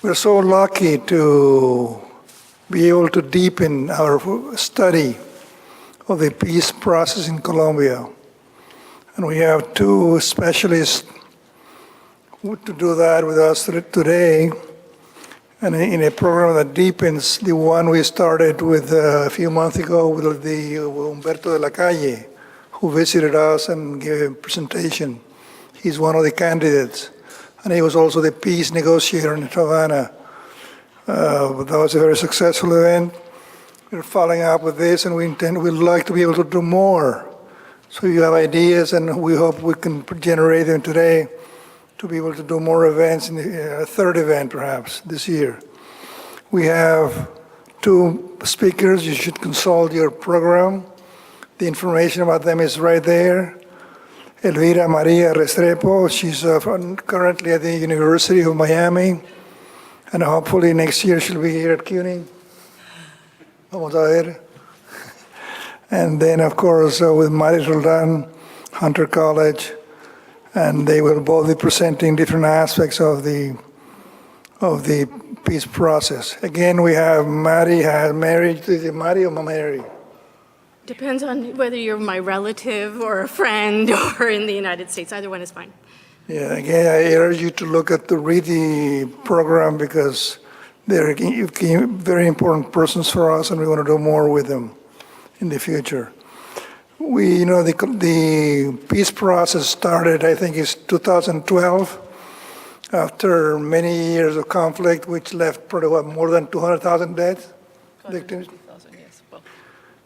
We're so lucky to be able to deepen our study of the peace process in Colombia. And we have two specialists to do that with us today, and in a program that deepens the one we started with a few months ago with the Humberto de la Calle, who visited us and gave a presentation. He's one of the candidates, and he was also the peace negotiator in Havana. That was a very successful event. We're following up with this, and we'd like to be able to do more. So you have ideas, and we hope we can generate them today to be able to do more events, in a third event perhaps this year. We have two speakers. You should consult your program. The information about them is right there. Elvira María Restrepo, she's currently at the University of Miami, and hopefully next year she'll be here at CUNY. Vamos a ver. And then, of course, with Mari Roldán, Hunter College, and they will both be presenting different aspects of the peace process. Again, we have Mari. Is it Mari or Mary? Depends on whether you're my relative or a friend or in the United States. Either one is fine. Yeah, again, I urge you to read the program because they're very important persons for us, and we want to do more with them in the future. The peace process started, I think, in 2012, after many years of conflict, which left probably more than 200,000 deaths, victims. Yes. Well.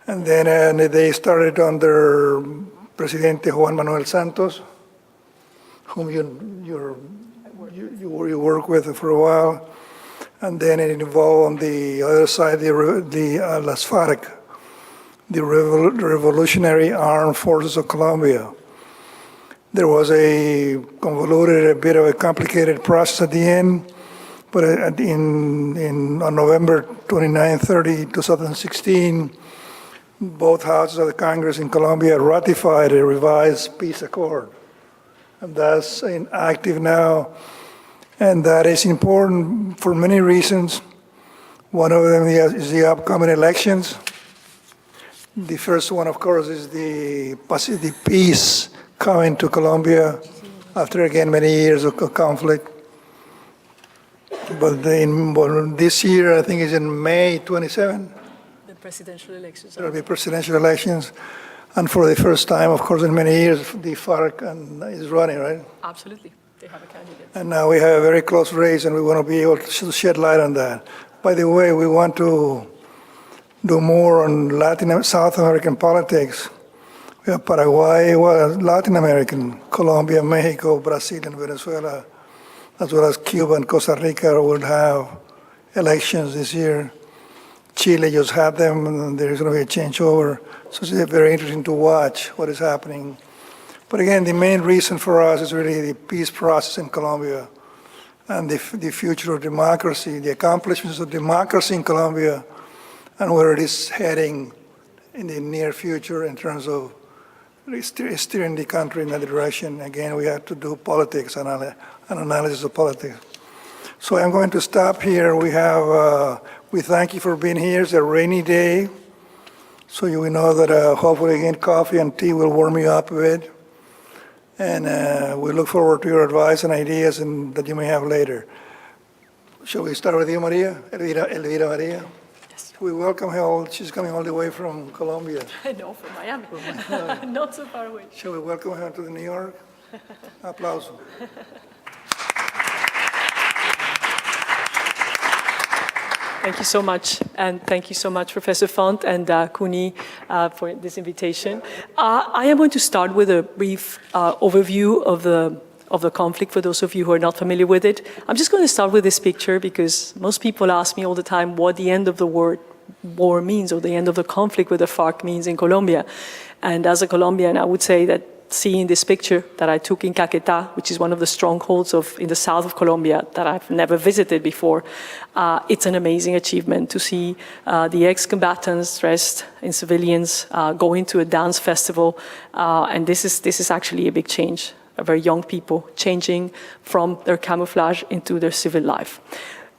And then they started under Presidente Juan Manuel Santos, whom you work with for a while, and then it involved on the other side las FARC, the Revolutionary Armed Forces of Colombia. There was a bit of a complicated process at the end, but on November 29, 30, 2016, both houses of the Congress in Colombia ratified a revised peace accord. And that's active now. And that is important for many reasons. One of them is the upcoming elections. The first one, of course, is the peace coming to Colombia after, again, many years of conflict. But this year, I think it's in May 27. The presidential elections. There will be presidential elections. And for the first time, of course, in many years, the FARC is running, right? Absolutely. They have a candidate. And now we have a very close race, and we want to be able to shed light on that. By the way, we want to do more on South American politics. We have Paraguay, Latin American, Colombia, Mexico, Brazil, and Venezuela, as well as Cuba and Costa Rica will have elections this year. Chile just had them, and there is going to be a changeover. So it's very interesting to watch what is happening. But again, the main reason for us is really the peace process in Colombia and the future of democracy, the accomplishments of democracy in Colombia, and where it is heading in the near future in terms of steering the country in that direction. Again, we have to do politics, an analysis of politics. So I'm going to stop here. We thank you for being here. It's a rainy day, so you will know that hopefully again coffee and tea will warm you up a bit. And we look forward to your advice and ideas that you may have later. Shall we start with you, Maria? Elvira Maria? Yes. We welcome her. She's coming all the way from Colombia. No, from Miami. Not so far away. Shall we welcome her to New York? Aplauso. Thank you so much, and thank you so much, Professor Font and CUNY, for this invitation. I am going to start with a brief overview of the conflict for those of you who are not familiar with it. I'm just going to start with this picture because most people ask me all the time what the end of the war means, or the end of the conflict with the FARC means in Colombia. And as a Colombian, I would say that seeing this picture that I took in Caquetá, which is one of the strongholds in the south of Colombia that I've never visited before, it's an amazing achievement to see the ex-combatants dressed in civilians going to a dance festival, and this is actually a big change. Very young people changing from their camouflage into their civil life.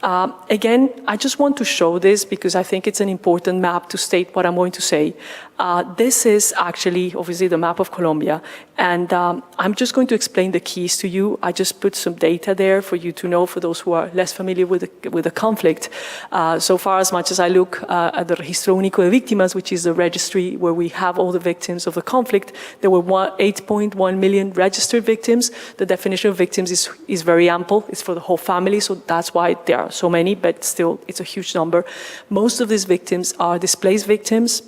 Again, I just want to show this because I think it's an important map to state what I'm going to say. This is actually, obviously, the map of Colombia. And I'm just going to explain the keys to you. I just put some data there for you to know, for those who are less familiar with the conflict. So far, as much as I look at the Registro Único de Víctimas, which is the registry where we have all the victims of the conflict, there were 8.1 million registered victims. The definition of victims is very ample. It's for the whole family, so that's why there are so many, but still, it's a huge number. Most of these victims are displaced victims.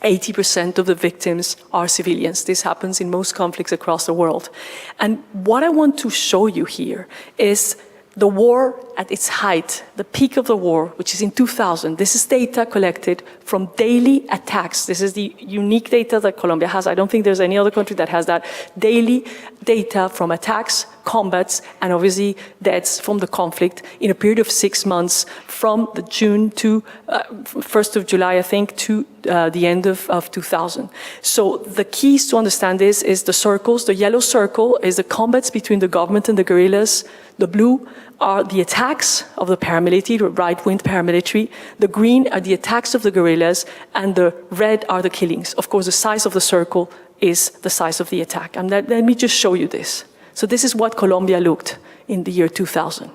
80% of the victims are civilians. This happens in most conflicts across the world. And what I want to show you here is the war at its height, the peak of the war, which is in 2000. This is data collected from daily attacks. This is the unique data that Colombia has. I don't think there's any other country that has that. Daily data from attacks, combats, and obviously deaths from the conflict in a period of 6 months from the June to 1st of July, I think, to the end of 2000. So the keys to understand this is the circles. The yellow circle is the combats between the government and the guerrillas. The blue are the attacks of the paramilitary, the right-wing paramilitary. The green are the attacks of the guerrillas, and the red are the killings. Of course, the size of the circle is the size of the attack. And let me just show you this. So this is what Colombia looked in the year 2000.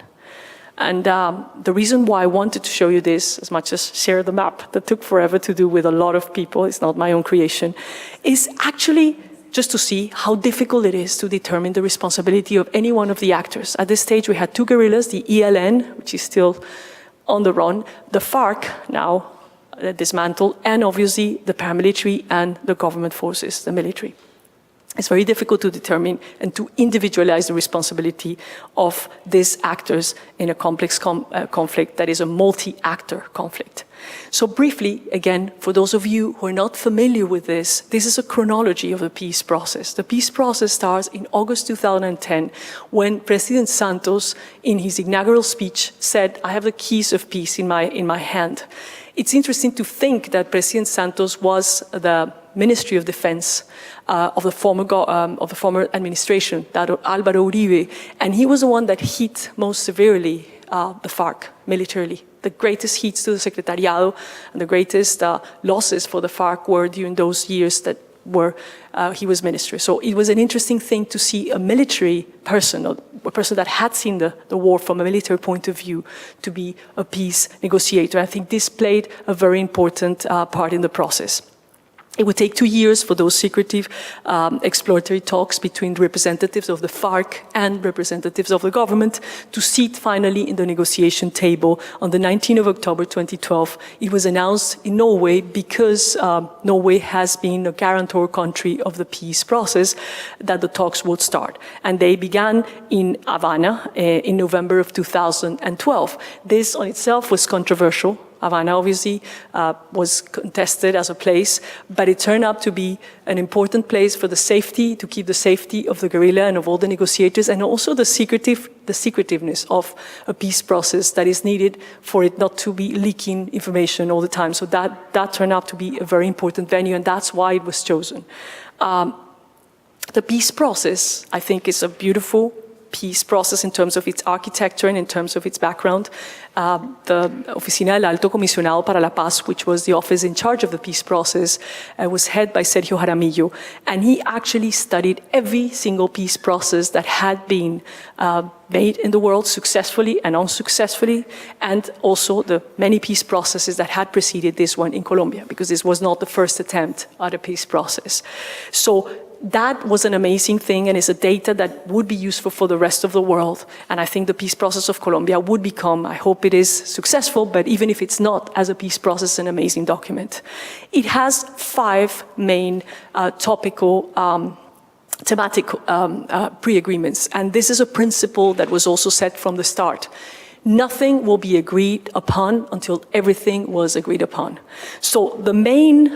And the reason why I wanted to show you this, as much as share the map that took forever to do with a lot of people, it's not my own creation, is actually just to see how difficult it is to determine the responsibility of any one of the actors. At this stage, we had two guerrillas, the ELN, which is still on the run, the FARC, now dismantled, and obviously the paramilitary and the government forces, the military. It's very difficult to determine and to individualize the responsibility of these actors in a complex conflict that is a multi-actor conflict. So briefly, again, for those of you who are not familiar with this is a chronology of the peace process. The peace process starts in August 2010 when President Santos, in his inaugural speech, said, "I have the keys of peace in my hand." It's interesting to think that President Santos was the Ministry of Defense of the former administration, that of Álvaro Uribe, and he was the one that hit most severely the FARC militarily. The greatest hits to the Secretariado and the greatest losses for the FARC were during those years that he was minister. So it was an interesting thing to see a military person, a person that had seen the war from a military point of view, to be a peace negotiator. I think this played a very important part in the process. It would take 2 years for those secretive exploratory talks between the representatives of the FARC and representatives of the government to sit finally in the negotiation table. On the 19th of October 2012, it was announced in Norway, because Norway has been a guarantor country of the peace process, that the talks would start. And they began in Havana in November of 2012. This on itself was controversial. Havana obviously was contested as a place, but it turned out to be an important place for the safety, to keep the safety of the guerrilla and of all the negotiators, and also the secretiveness of a peace process that is needed for it not to be leaking information all the time. So that turned out to be a very important venue, and that's why it was chosen. The peace process, I think, is a beautiful peace process in terms of its architecture and in terms of its background. The Oficina del Alto Comisionado para la Paz, which was the office in charge of the peace process, was headed by Sergio Jaramillo, and he actually studied every single peace process that had been made in the world successfully and unsuccessfully, and also the many peace processes that had preceded this one in Colombia, because this was not the first attempt at a peace process. So that was an amazing thing, and is a data that would be useful for the rest of the world. And I think the peace process of Colombia would become, I hope it is successful, but even if it's not, as a peace process, an amazing document. It has 5 main topical thematic pre-agreements, and this is a principle that was also set from the start. Nothing will be agreed upon until everything was agreed upon. So the main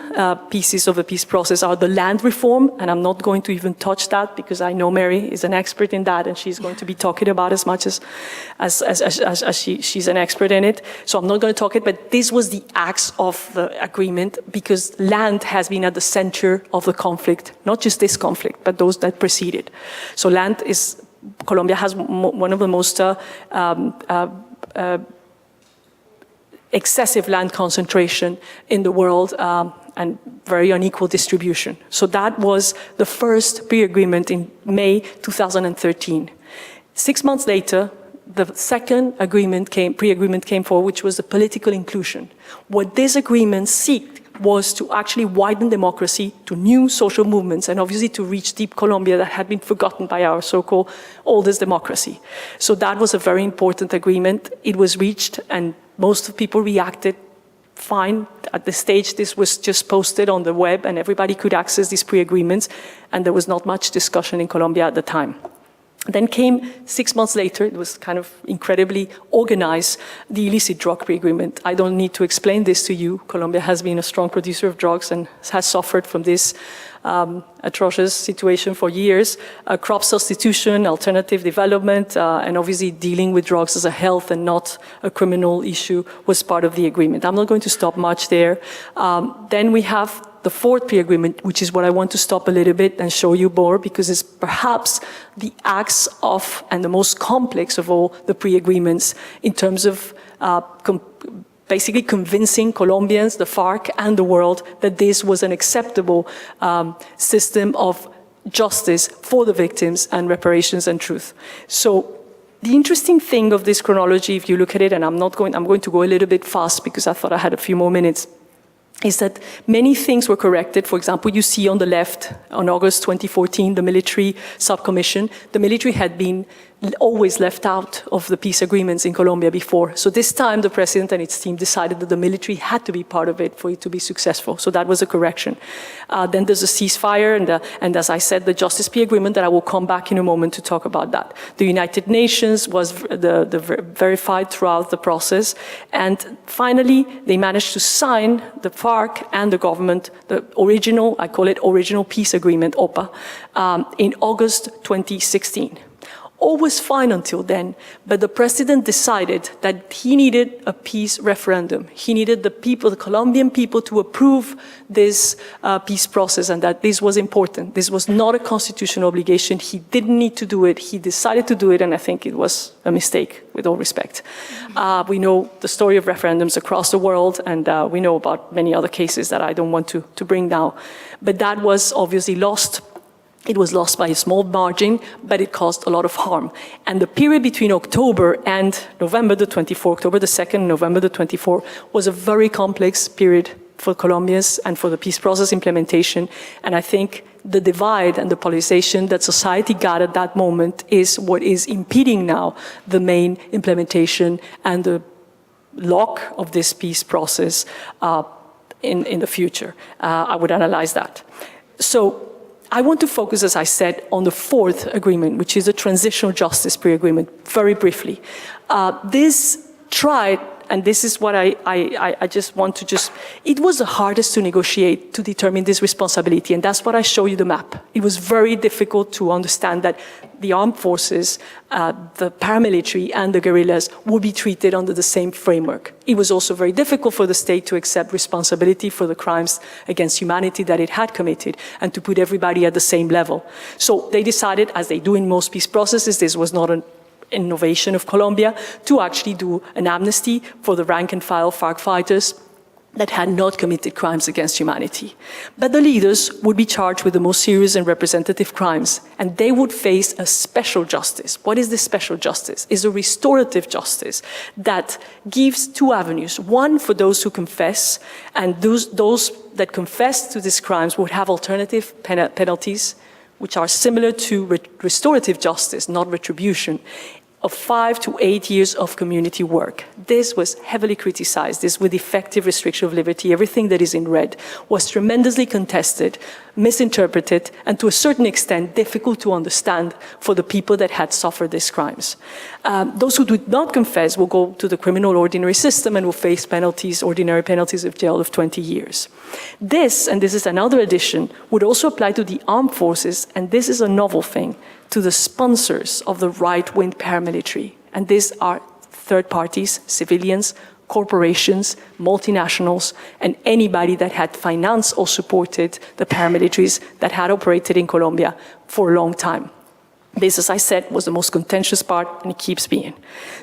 pieces of the peace process are the land reform, and I'm not going to even touch that because I know Mary is an expert in that, and she's going to be talking about as much as she's an expert in it. So I'm not going to talk it, but this was the axe of the agreement, because land has been at the center of the conflict, not just this conflict, but those that preceded. So land is, Colombia has one of the most excessive land concentration in the world and very unequal distribution. So that was the first pre-agreement in May 2013. 6 months later, the second pre-agreement came forward, which was the political inclusion. What this agreement sought was to actually widen democracy to new social movements and obviously to reach deep Colombia that had been forgotten by our so-called oldest democracy. So that was a very important agreement. It was reached and most people reacted fine. At the stage, this was just posted on the web and everybody could access these pre-agreements and there was not much discussion in Colombia at the time. Then came 6 months later, it was kind of incredibly organized, the illicit drug pre-agreement. I don't need to explain this to you. Colombia has been a strong producer of drugs and has suffered from this atrocious situation for years. Crop substitution, alternative development, and obviously dealing with drugs as a health and not a criminal issue was part of the agreement. I'm not going to stop much there. Then we have the fourth pre-agreement, which is what I want to stop a little bit and show you more, because it's perhaps the axe of and the most complex of all the pre-agreements in terms of basically convincing Colombians, the FARC, and the world that this was an acceptable system of justice for the victims and reparations and truth. So the interesting thing of this chronology, if you look at it, and I'm going to go a little bit fast because I thought I had a few more minutes, is that many things were corrected. For example, you see on the left, on August 2014, the military subcommission. The military had been always left out of the peace agreements in Colombia before. So this time, the president and its team decided that the military had to be part of it for it to be successful. So that was a correction. Then there's a ceasefire, and as I said, the Justice Peace Agreement, that I will come back in a moment to talk about that. The United Nations was verified throughout the process. And finally, they managed to sign, the FARC and the government, the original, I call it original peace agreement, OPA, in August 2016. All was fine until then, but the president decided that he needed a peace referendum. He needed the people, the Colombian people, to approve this peace process, and that this was important. This was not a constitutional obligation. He didn't need to do it. He decided to do it, and I think it was a mistake, with all respect. We know the story of referendums across the world, and we know about many other cases that I don't want to bring now. But that was obviously lost. It was lost by a small margin, but it caused a lot of harm. And the period between October and November the 24th, October the 2nd, November the 24th, was a very complex period for Colombians and for the peace process implementation. And I think the divide and the polarization that society got at that moment is what is impeding now the main implementation and the lock of this peace process in the future. I would analyze that. So I want to focus, as I said, on the fourth agreement, which is a transitional justice pre-agreement, very briefly. This tried, and this is what I just want to it was the hardest to negotiate to determine this responsibility, and that's what I show you the map. It was very difficult to understand that the armed forces, the paramilitary and the guerrillas would be treated under the same framework. It was also very difficult for the state to accept responsibility for the crimes against humanity that it had committed and to put everybody at the same level. So they decided, as they do in most peace processes, this was not an innovation of Colombia, to actually do an amnesty for the rank and file FARC fighters that had not committed crimes against humanity. But the leaders would be charged with the most serious and representative crimes, and they would face a special justice. What is this special justice? It's a restorative justice that gives two avenues. One for those who confess, and those that confess to these crimes would have alternative penalties, which are similar to restorative justice, not retribution, of 5 to 8 years of community work. This was heavily criticized. This with effective restriction of liberty, everything that is in red, was tremendously contested, misinterpreted, and to a certain extent difficult to understand for the people that had suffered these crimes. Those who did not confess will go to the criminal ordinary system and will face penalties, ordinary penalties of jail of 20 years. This, and this is another addition, would also apply to the armed forces, and this is a novel thing, to the sponsors of the right-wing paramilitary. And these are third parties, civilians, corporations, multinationals, and anybody that had financed or supported the paramilitaries that had operated in Colombia for a long time. This, as I said, was the most contentious part, and it keeps being.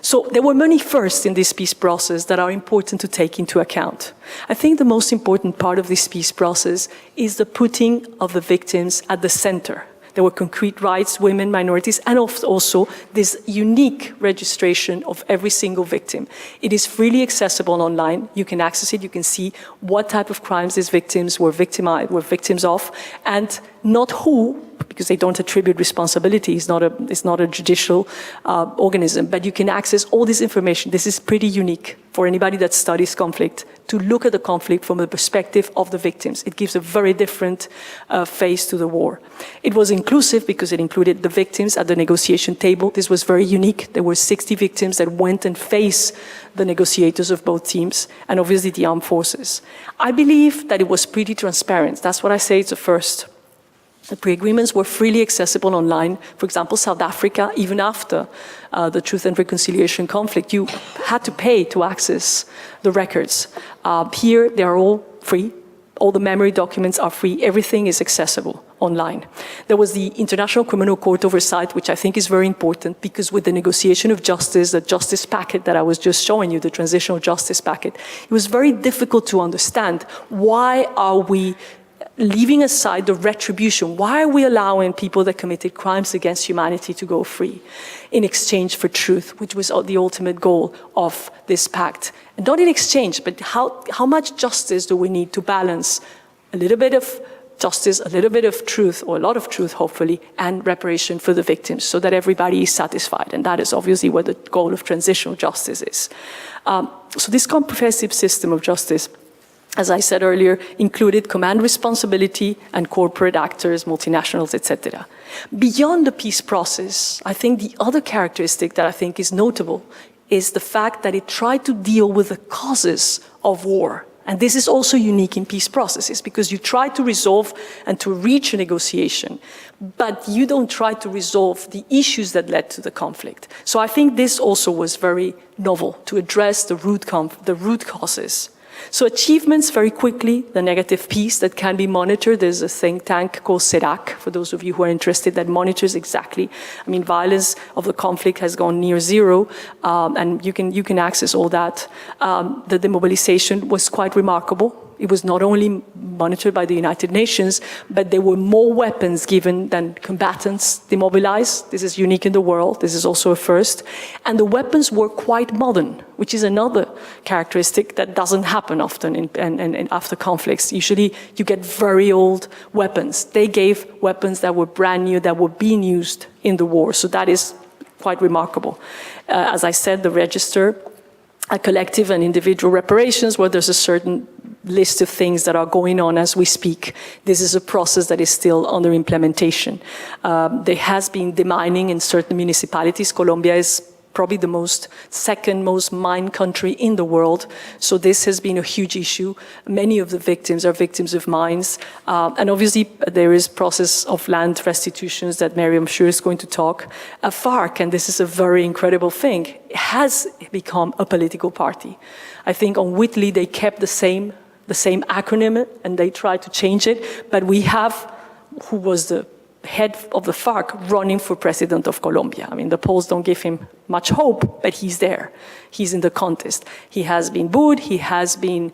So there were many firsts in this peace process that are important to take into account. I think the most important part of this peace process is the putting of the victims at the center. There were concrete rights, women, minorities, and also this unique registration of every single victim. It is freely accessible online. You can access it. You can see what type of crimes these victims were victims of, and not who, because they don't attribute responsibility. It's not a judicial organism, but you can access all this information. This is pretty unique for anybody that studies conflict, to look at the conflict from the perspective of the victims. It gives a very different face to the war. It was inclusive because it included the victims at the negotiation table. This was very unique. There were 60 victims that went and faced the negotiators of both teams, and obviously the armed forces. I believe that it was pretty transparent. That's what I say it's a first. The pre-agreements were freely accessible online. For example, South Africa, even after the Truth and Reconciliation conflict, you had to pay to access the records. Here, they are all free. All the memory documents are free. Everything is accessible online. There was the International Criminal Court oversight, which I think is very important, because with the negotiation of justice, the justice packet that I was just showing you, the transitional justice packet, it was very difficult to understand why are we leaving aside the retribution. Why are we allowing people that committed crimes against humanity to go free in exchange for truth, which was the ultimate goal of this pact? And not in exchange, but how much justice do we need to balance a little bit of justice, a little bit of truth, or a lot of truth, hopefully, and reparation for the victims so that everybody is satisfied. And that is obviously what the goal of transitional justice is. So this comprehensive system of justice, as I said earlier, included command responsibility and corporate actors, multinationals, etc. Beyond the peace process, I think the other characteristic that I think is notable is the fact that it tried to deal with the causes of war. And this is also unique in peace processes, because you try to resolve and to reach a negotiation, but you don't try to resolve the issues that led to the conflict. So I think this also was very novel, to address the root causes. So achievements, very quickly, the negative peace that can be monitored. There's a think tank called CEDAC, for those of you who are interested, that monitors exactly. I mean, violence of the conflict has gone near zero, and you can access all that. The demobilization was quite remarkable. It was not only monitored by the United Nations, but there were more weapons given than combatants demobilized. This is unique in the world. This is also a first. And the weapons were quite modern, which is another characteristic that doesn't happen often in after conflicts. Usually you get very old weapons. They gave weapons that were brand new, that were being used in the war. So that is quite remarkable. As I said, the register, a collective and individual reparations, where there's a certain list of things that are going on as we speak. This is a process that is still under implementation. There has been demining in certain municipalities. Colombia is probably the second most mined country in the world. So this has been a huge issue. Many of the victims are victims of mines. And obviously there is process of land restitutions that Mary, I'm sure, is going to talk. FARC, and this is a very incredible thing, has become a political party. I think on Whitley they kept the same acronym, and they tried to change it, but we have, who was the head of the FARC, running for president of Colombia. I mean, the polls don't give him much hope, but he's there. He's in the contest. He has been booed. There has been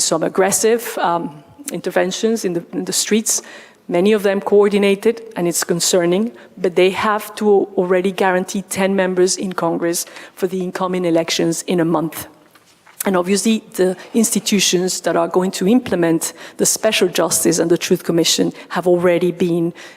some aggressive interventions in the streets, many of them coordinated, and it's concerning, but they have to already guarantee 10 members in Congress for the incoming elections in a month. And obviously, the institutions that are going to implement the Special Justice and the Truth Commission have already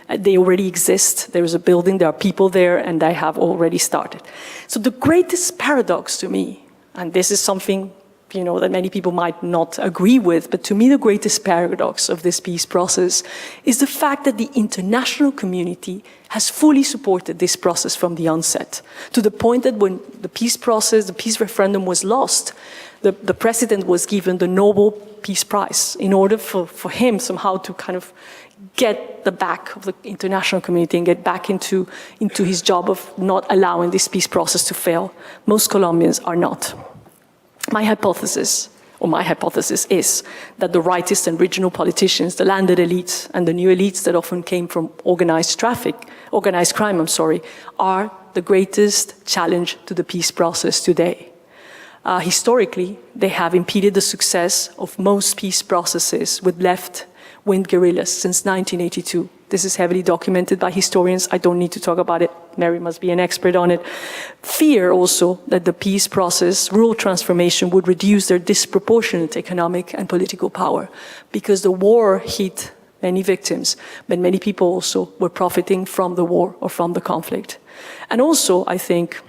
they already exist. There is a building, there are people there, and they have already started. So the greatest paradox to me, and this is something that many people might not agree with, but to me the greatest paradox of this peace process is the fact that the international community has fully supported this process from the onset, to the point that when the peace process, the peace referendum was lost, the president was given the Nobel Peace Prize in order for him somehow to kind of get the back of the international community and get back into his job of not allowing this peace process to fail. Most Colombians are not. My hypothesis, or my hypothesis is, that the rightist and regional politicians, the landed elites, and the new elites that often came from organized crime, are the greatest challenge to the peace process today. Historically, they have impeded the success of most peace processes with left-wing guerrillas since 1982. This is heavily documented by historians. I don't need to talk about it. Mary must be an expert on it. Fear also that the peace process, rural transformation, would reduce their disproportionate economic and political power, because the war hit many victims, but many people also were profiting from the war or from the conflict. And also, I think,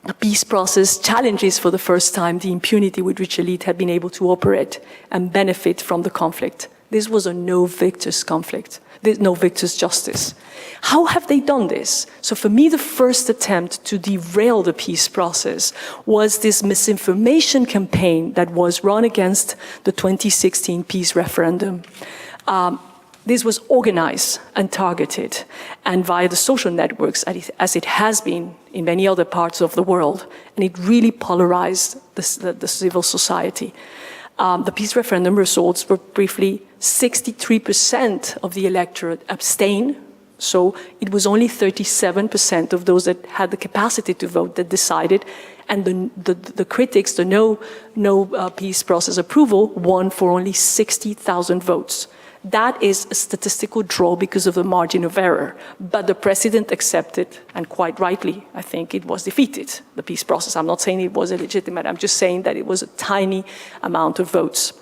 the peace process challenges for the first time the impunity with which elite had been able to operate and benefit from the conflict. This was a no victors conflict. There's no victor's justice. How have they done this? So for me, the first attempt to derail the peace process was this misinformation campaign that was run against the 2016 peace referendum. This was organized and targeted, and via the social networks, as it has been in many other parts of the world, and it really polarized the civil society. The peace referendum results were briefly 63% of the electorate abstained, so it was only 37% of those that had the capacity to vote that decided, and the critics, the no peace process approval, won for only 60,000 votes. That is a statistical draw because of the margin of error. But the president accepted, and quite rightly, I think, it was defeated, the peace process. I'm not saying it was illegitimate, I'm just saying that it was a tiny amount of votes.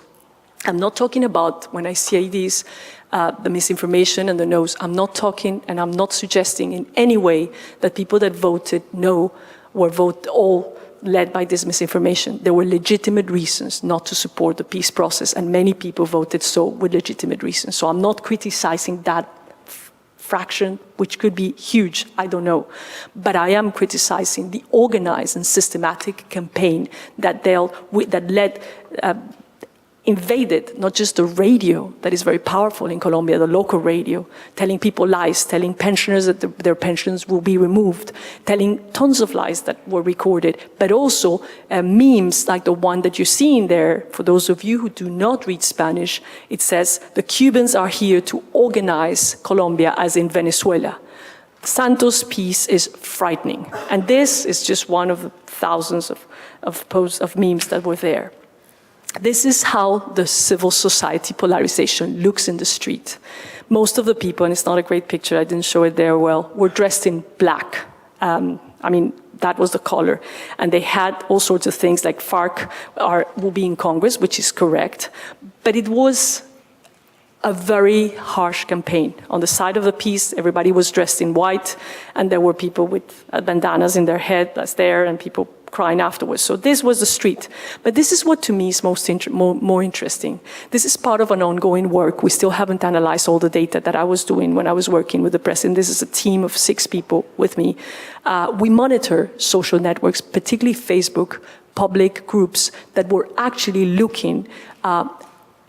I'm not talking about, when I say these, the misinformation and the no's, I'm not talking and I'm not suggesting in any way that people that voted no were all led by this misinformation. There were legitimate reasons not to support the peace process, and many people voted so with legitimate reasons. So I'm not criticizing that fraction, which could be huge, I don't know. But I am criticizing the organized and systematic campaign that invaded not just the radio that is very powerful in Colombia, the local radio, telling people lies, telling pensioners that their pensions will be removed, telling tons of lies that were recorded, but also memes like the one that you're seeing there. For those of you who do not read Spanish, it says, the Cubans are here to organize Colombia as in Venezuela. Santos' peace is frightening. And this is just one of the thousands of posts of memes that were there. This is how the civil society polarization looks in the street. Most of the people, and it's not a great picture, I didn't show it there well, were dressed in black. That was the color. And they had all sorts of things like FARC will be in Congress, which is correct. But it was a very harsh campaign. On the side of the peace, everybody was dressed in white, and there were people with bandanas in their head that's there, and people crying afterwards. So this was the street. But this is what to me is more interesting. This is part of an ongoing work. We still haven't analyzed all the data that I was doing when I was working with the president. This is a team of 6 people with me. We monitor social networks, particularly Facebook, public groups that were actually looking.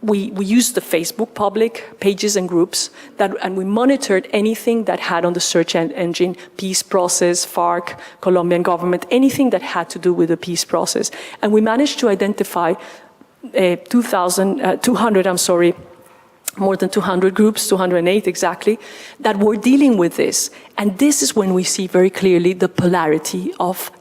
We used the Facebook public pages and groups, and we monitored anything that had on the search engine, peace process, FARC, Colombian government, anything that had to do with the peace process. And we managed to identify more than 200 groups, 208 exactly, that were dealing with this. And this is when we see very clearly the polarity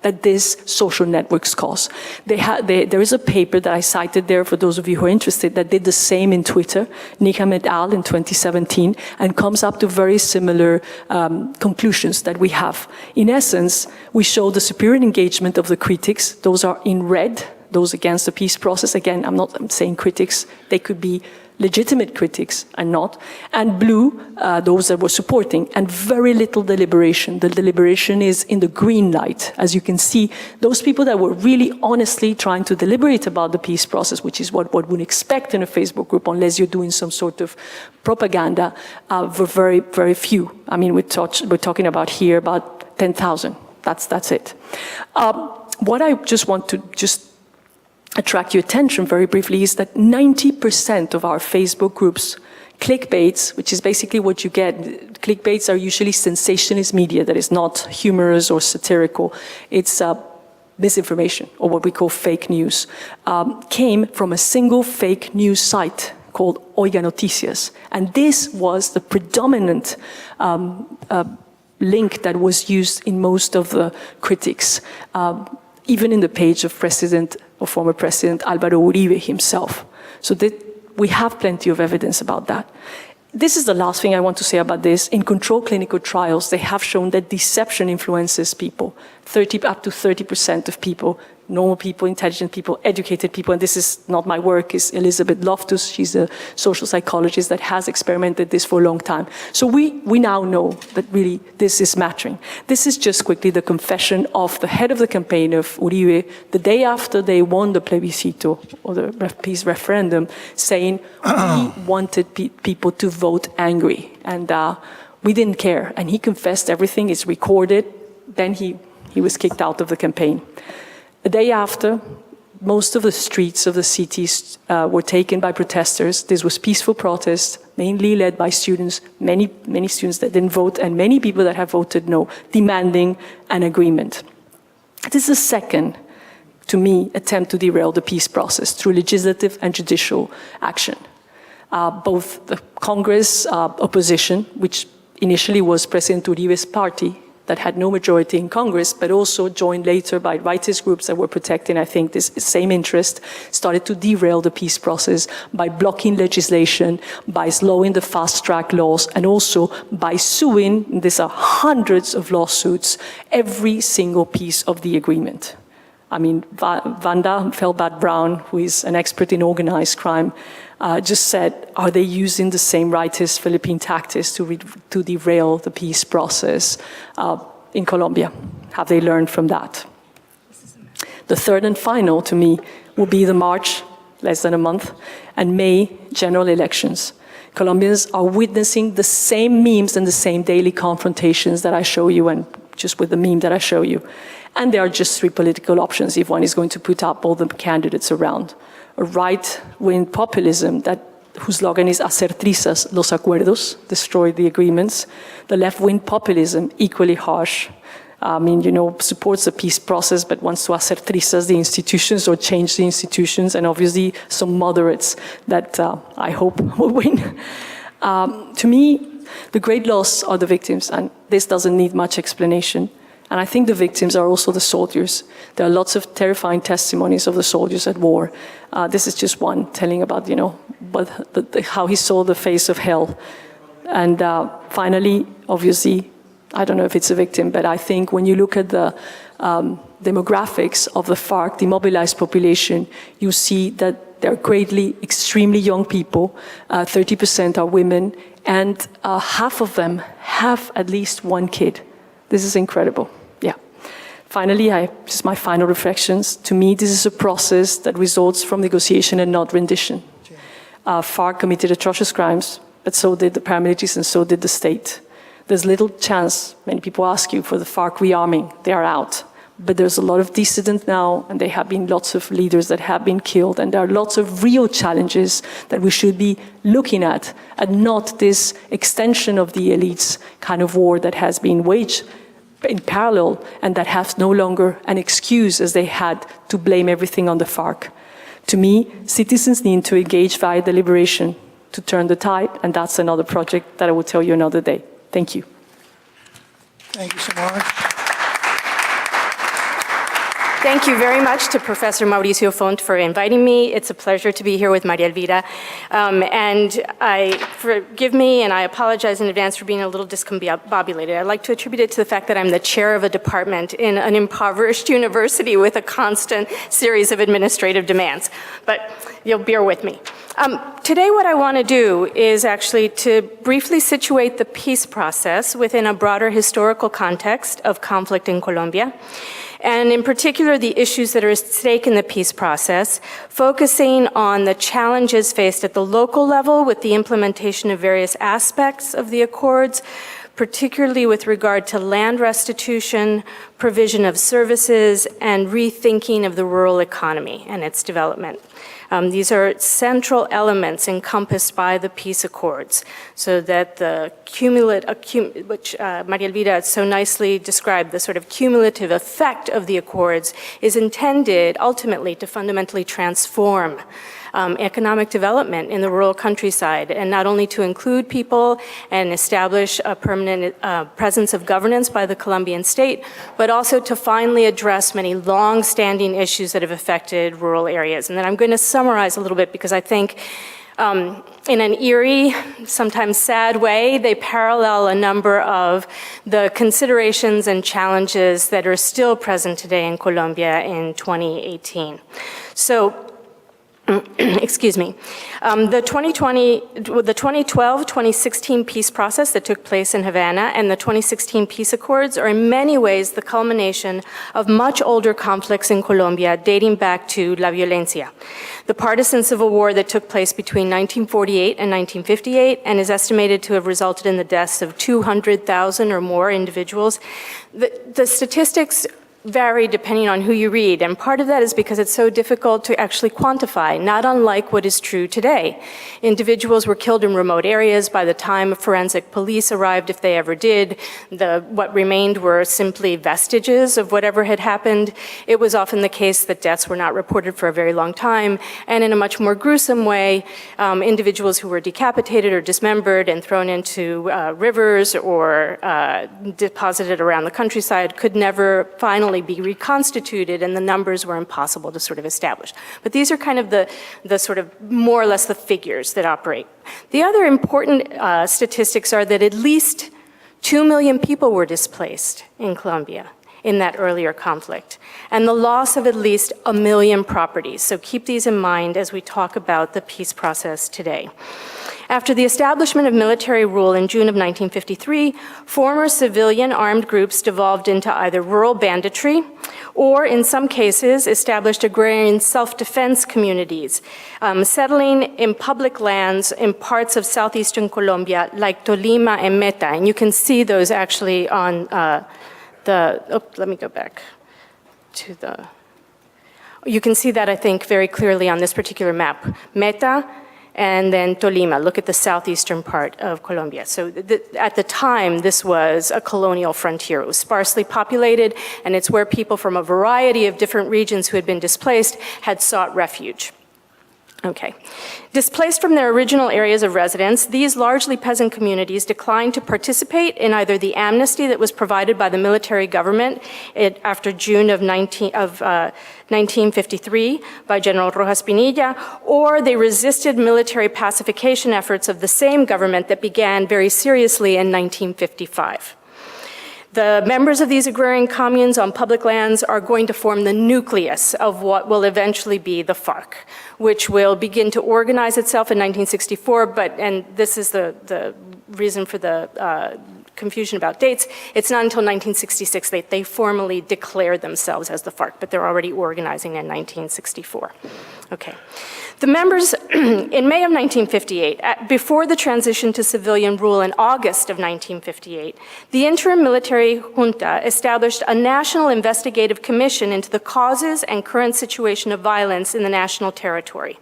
that these social networks cause. There is a paper that I cited there for those of you who are interested that did the same in Twitter, Nikham et al. In 2017, and comes up to very similar conclusions that we have. In essence, we show the superior engagement of the critics. Those are in red, those against the peace process. Again, I'm saying critics, they could be legitimate critics and not, and blue, those that were supporting, and very little deliberation. The deliberation is in the green light. As you can see, those people that were really honestly trying to deliberate about the peace process, which is what one would expect in a Facebook group, unless you're doing some sort of propaganda, were very, very few. I mean, we're talking about here about 10,000. That's it. What I just want to attract your attention very briefly is that 90% of our Facebook groups, clickbaits, which is basically what you get. Clickbaits are usually sensationalist media that is not humorous or satirical. It's misinformation, or what we call fake news, came from a single fake news site called Oiga Noticias. And this was the predominant link that was used in most of the critics, even in the page of President or former President Álvaro Uribe himself. So that we have plenty of evidence about that. This is the last thing I want to say about this. In controlled clinical trials, they have shown that deception influences people. Up to 30% of people, normal people, intelligent people, educated people, and this is not my work, is Elizabeth Loftus. She's a social psychologist that has experimented this for a long time. So we now know that really this is mattering. This is just quickly the confession of the head of the campaign of Uribe the day after they won the plebiscito, or the peace referendum, saying we wanted people to vote angry, and we didn't care. And he confessed everything, it's recorded. Then he was kicked out of the campaign. The day after, most of the streets of the cities were taken by protesters. This was peaceful protest, mainly led by students, many students that didn't vote, and many people that have voted no, demanding an agreement. This is the second, to me, attempt to derail the peace process through legislative and judicial action. Both the Congress opposition, which initially was President Uribe's party, that had no majority in Congress, but also joined later by rightist groups that were protecting, I think, this same interest, started to derail the peace process by blocking legislation, by slowing the fast-track laws, and also by suing, these are hundreds of lawsuits, every single piece of the agreement. I mean, Vanda Felbat-Brown, who is an expert in organized crime, just said, are they using the same rightist Philippine tactics to derail the peace process in Colombia? Have they learned from that? The third and final, to me, will be the March, less than a month, and May general elections. Colombians are witnessing the same memes and the same daily confrontations that I show you, and just with the meme that I show you. And there are just three political options if one is going to put up all the candidates around. A right-wing populism whose slogan is hacer trizas los acuerdos, destroy the agreements. The left-wing populism, equally harsh. I mean, supports the peace process, but wants to hacer trizas the institutions or change the institutions, and obviously some moderates that I hope will win. To me, the great loss are the victims, and this doesn't need much explanation. And I think the victims are also the soldiers. There are lots of terrifying testimonies of the soldiers at war. This is just one telling about, how he saw the face of hell. And finally, obviously, I don't know if it's a victim, but I think when you look at the demographics of the FARC, the mobilized population, you see that they're greatly, extremely young people. 30% are women, and half of them have at least one kid. This is incredible. Yeah. Finally, just my final reflections. To me, this is a process that results from negotiation and not rendition. FARC committed atrocious crimes, but so did the paramilitaries and so did the state. There's little chance, many people ask you, for the FARC rearming. They are out. But there's a lot of dissidents now, and there have been lots of leaders that have been killed, and there are lots of real challenges that we should be looking at, and not this extension of the elites kind of war that has been waged in parallel, and that has no longer an excuse, as they had, to blame everything on the FARC. To me, citizens need to engage via deliberation to turn the tide, and that's another project that I will tell you another day. Thank you. Thank you so much. Thank you very much to Professor Mauricio Font for inviting me. It's a pleasure to be here with Maria Elvira. Forgive me, and I apologize in advance for being a little discombobulated. I'd like to attribute it to the fact that I'm the chair of a department in an impoverished university with a constant series of administrative demands. But you'll bear with me. Today what I want to do is actually to briefly situate the peace process within a broader historical context of conflict in Colombia, and in particular the issues that are at stake in the peace process, focusing on the challenges faced at the local level with the implementation of various aspects of the accords, particularly with regard to land restitution, provision of services, and rethinking of the rural economy and its development. These are central elements encompassed by the peace accords, so that the which Maria Elvira so nicely described, the sort of cumulative effect of the accords is intended ultimately to fundamentally transform economic development in the rural countryside, and not only to include people and establish a permanent presence of governance by the Colombian state, but also to finally address many long-standing issues that have affected rural areas. And then I'm going to summarize a little bit, because I think in an eerie, sometimes sad way, they parallel a number of the considerations and challenges that are still present today in Colombia in 2018. So, excuse me, the 2012-2016 peace process that took place in Havana and the 2016 peace accords are in many ways the culmination of much older conflicts in Colombia dating back to La Violencia, the partisan civil war that took place between 1948 and 1958 and is estimated to have resulted in the deaths of 200,000 or more individuals. The statistics vary depending on who you read, and part of that is because it's so difficult to actually quantify, not unlike what is true today. Individuals were killed in remote areas by the time forensic police arrived, if they ever did. What remained were simply vestiges of whatever had happened. It was often the case that deaths were not reported for a very long time, and in a much more gruesome way, individuals who were decapitated or dismembered and thrown into rivers or deposited around the countryside could never finally be reconstituted, and the numbers were impossible to sort of establish. But these are kind of the sort of more or less the figures that operate. The other important statistics are that at least 2 million people were displaced in Colombia in that earlier conflict, and the loss of at least 1 million properties. So keep these in mind as we talk about the peace process today. After the establishment of military rule in June of 1953, former civilian armed groups devolved into either rural banditry or, in some cases, established agrarian self-defense communities, settling in public lands in parts of southeastern Colombia like Tolima and Meta. And you can see those actually on let me go back to you can see that, I think, very clearly on this particular map. Meta, and then Tolima. Look at the southeastern part of Colombia. So at the time, this was a colonial frontier. It was sparsely populated, and it's where people from a variety of different regions who had been displaced had sought refuge. Okay. Displaced from their original areas of residence, these largely peasant communities declined to participate in either the amnesty that was provided by the military government after June of 1953 by General Rojas Pinilla, or they resisted military pacification efforts of the same government that began very seriously in 1955. The members of these agrarian communes on public lands are going to form the nucleus of what will eventually be the FARC, which will begin to organize itself in 1964, and this is the reason for the confusion about dates. It's not until 1966 that they formally declare themselves as the FARC, but they're already organizing in 1964. Okay. The members, in May of 1958, before the transition to civilian rule in August of 1958, the interim military junta established a national investigative commission into the causes and current situation of violence in the national territory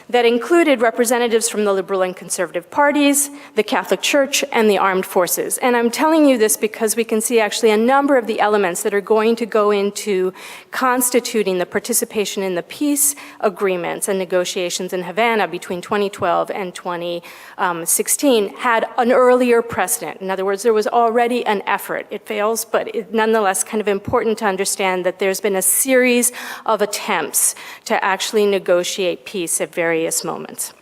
that included representatives from the liberal and conservative parties, the Catholic Church, and the armed forces. And I'm telling you this because we can see actually a number of the elements that are going to go into constituting the participation in the peace agreements and negotiations in Havana between 2012 and 2016 had an earlier precedent. In other words, there was already an effort. It fails, but it's nonetheless kind of important to understand that there's been a series of attempts to actually negotiate peace at various moments.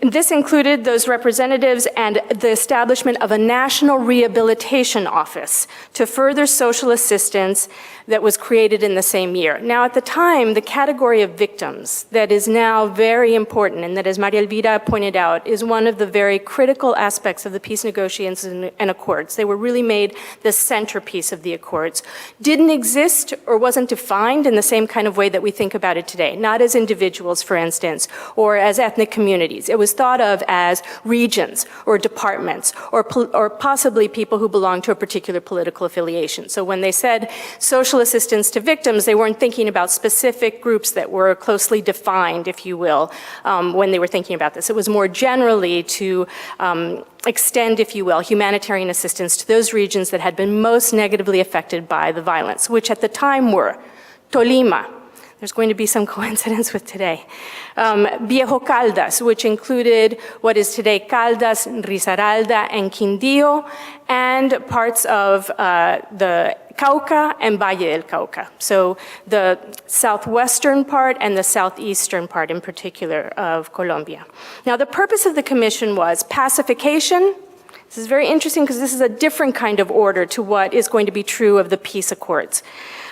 This included those representatives and the establishment of a national rehabilitation office to further social assistance that was created in the same year. Now, at the time, the category of victims that is now very important and that, as Maria Elvira pointed out, is one of the very critical aspects of the peace negotiations and accords. They were really made the centerpiece of the accords. Didn't exist or wasn't defined in the same kind of way that we think about it today, not as individuals, for instance, or as ethnic communities. It was thought of as regions or departments or possibly people who belong to a particular political affiliation. So when they said social assistance to victims, they weren't thinking about specific groups that were closely defined, if you will, when they were thinking about this. It was more generally to extend, if you will, humanitarian assistance to those regions that had been most negatively affected by the violence, which at the time were Tolima. There's going to be some coincidence with today. Viejo Caldas, which included what is today Caldas, Risaralda, and Quindío, and parts of the Cauca and Valle del Cauca. So the southwestern part and the southeastern part in particular of Colombia. Now the purpose of the commission was pacification. This is very interesting because this is a different kind of order to what is going to be true of the peace accords.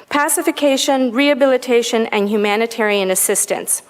Pacification, rehabilitation, and humanitarian assistance.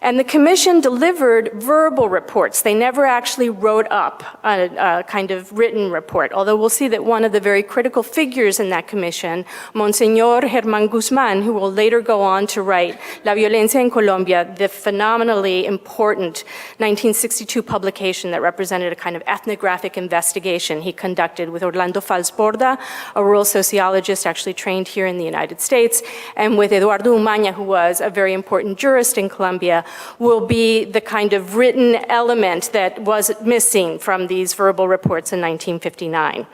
And the commission delivered verbal reports. They never actually wrote up a kind of written report, although we'll see that one of the very critical figures in that commission, Monsignor Guzman, who will later go on to write La Violencia en Colombia, the phenomenally important 1962 publication that represented a kind of ethnographic investigation he conducted with Orlando Falsborda, a rural sociologist actually trained here in the United States, and with Eduardo Umaña, who was a very important jurist in Colombia, will be the kind of written element that was missing from these verbal reports in 1959.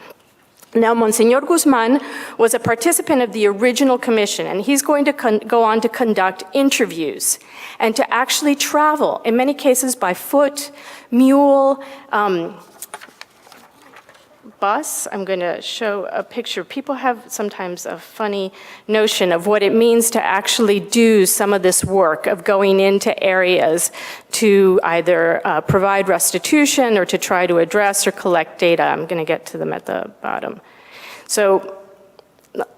Now, Monsignor Guzman was a participant of the original commission, and he's going to go on to conduct interviews and to actually travel, in many cases by foot, mule, bus. I'm going to show a picture. People have sometimes a funny notion of what it means to actually do some of this work of going into areas to either provide restitution or to try to address or collect data. I'm going to get to them at the bottom. So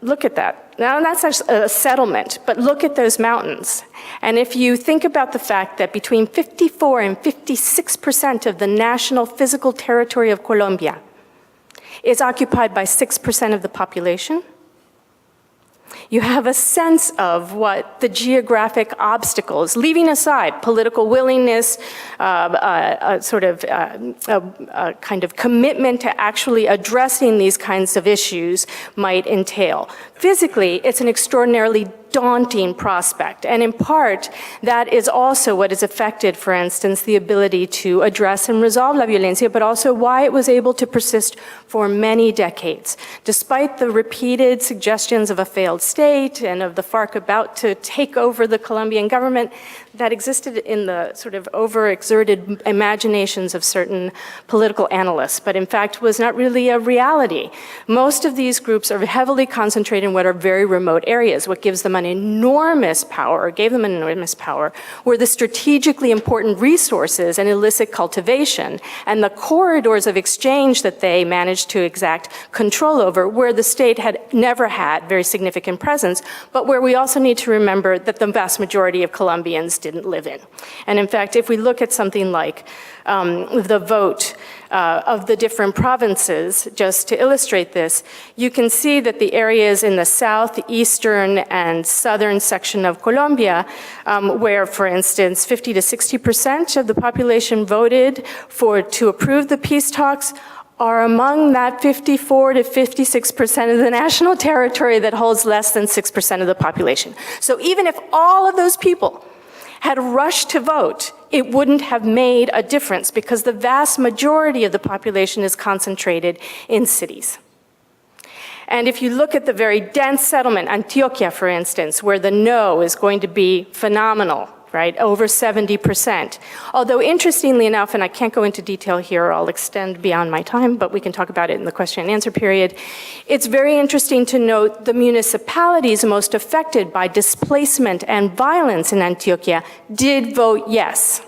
look at that. Now that's a settlement, but look at those mountains. And if you think about the fact that between 54 and 56% of the national physical territory of Colombia is occupied by 6% of the population, you have a sense of what the geographic obstacles, leaving aside political willingness, a kind of commitment to actually addressing these kinds of issues might entail. Physically, it's an extraordinarily daunting prospect. And in part, that is also what has affected, for instance, the ability to address and resolve la violencia, but also why it was able to persist for many decades. Despite the repeated suggestions of a failed state and of the FARC about to take over the Colombian government, that existed in the sort of overexerted imaginations of certain political analysts, but in fact was not really a reality. Most of these groups are heavily concentrated in what are very remote areas. What gives them an enormous power, or gave them an enormous power, were the strategically important resources and illicit cultivation, and the corridors of exchange that they managed to exact control over, where the state had never had very significant presence, but where we also need to remember that the vast majority of Colombians didn't live in. And in fact, if we look at something like the vote of the different provinces, just to illustrate this, you can see that the areas in the southeastern and southern section of Colombia, where, for instance, 50 to 60% of the population voted to approve the peace talks, are among that 54 to 56% of the national territory that holds less than 6% of the population. So even if all of those people had rushed to vote, it wouldn't have made a difference because the vast majority of the population is concentrated in cities. And if you look at the very dense settlement, Antioquia, for instance, where the no is going to be phenomenal, right, over 70%. Although interestingly enough, and I can't go into detail here or I'll extend beyond my time, but we can talk about it in the question and answer period, it's very interesting to note the municipalities most affected by displacement and violence in Antioquia did vote yes.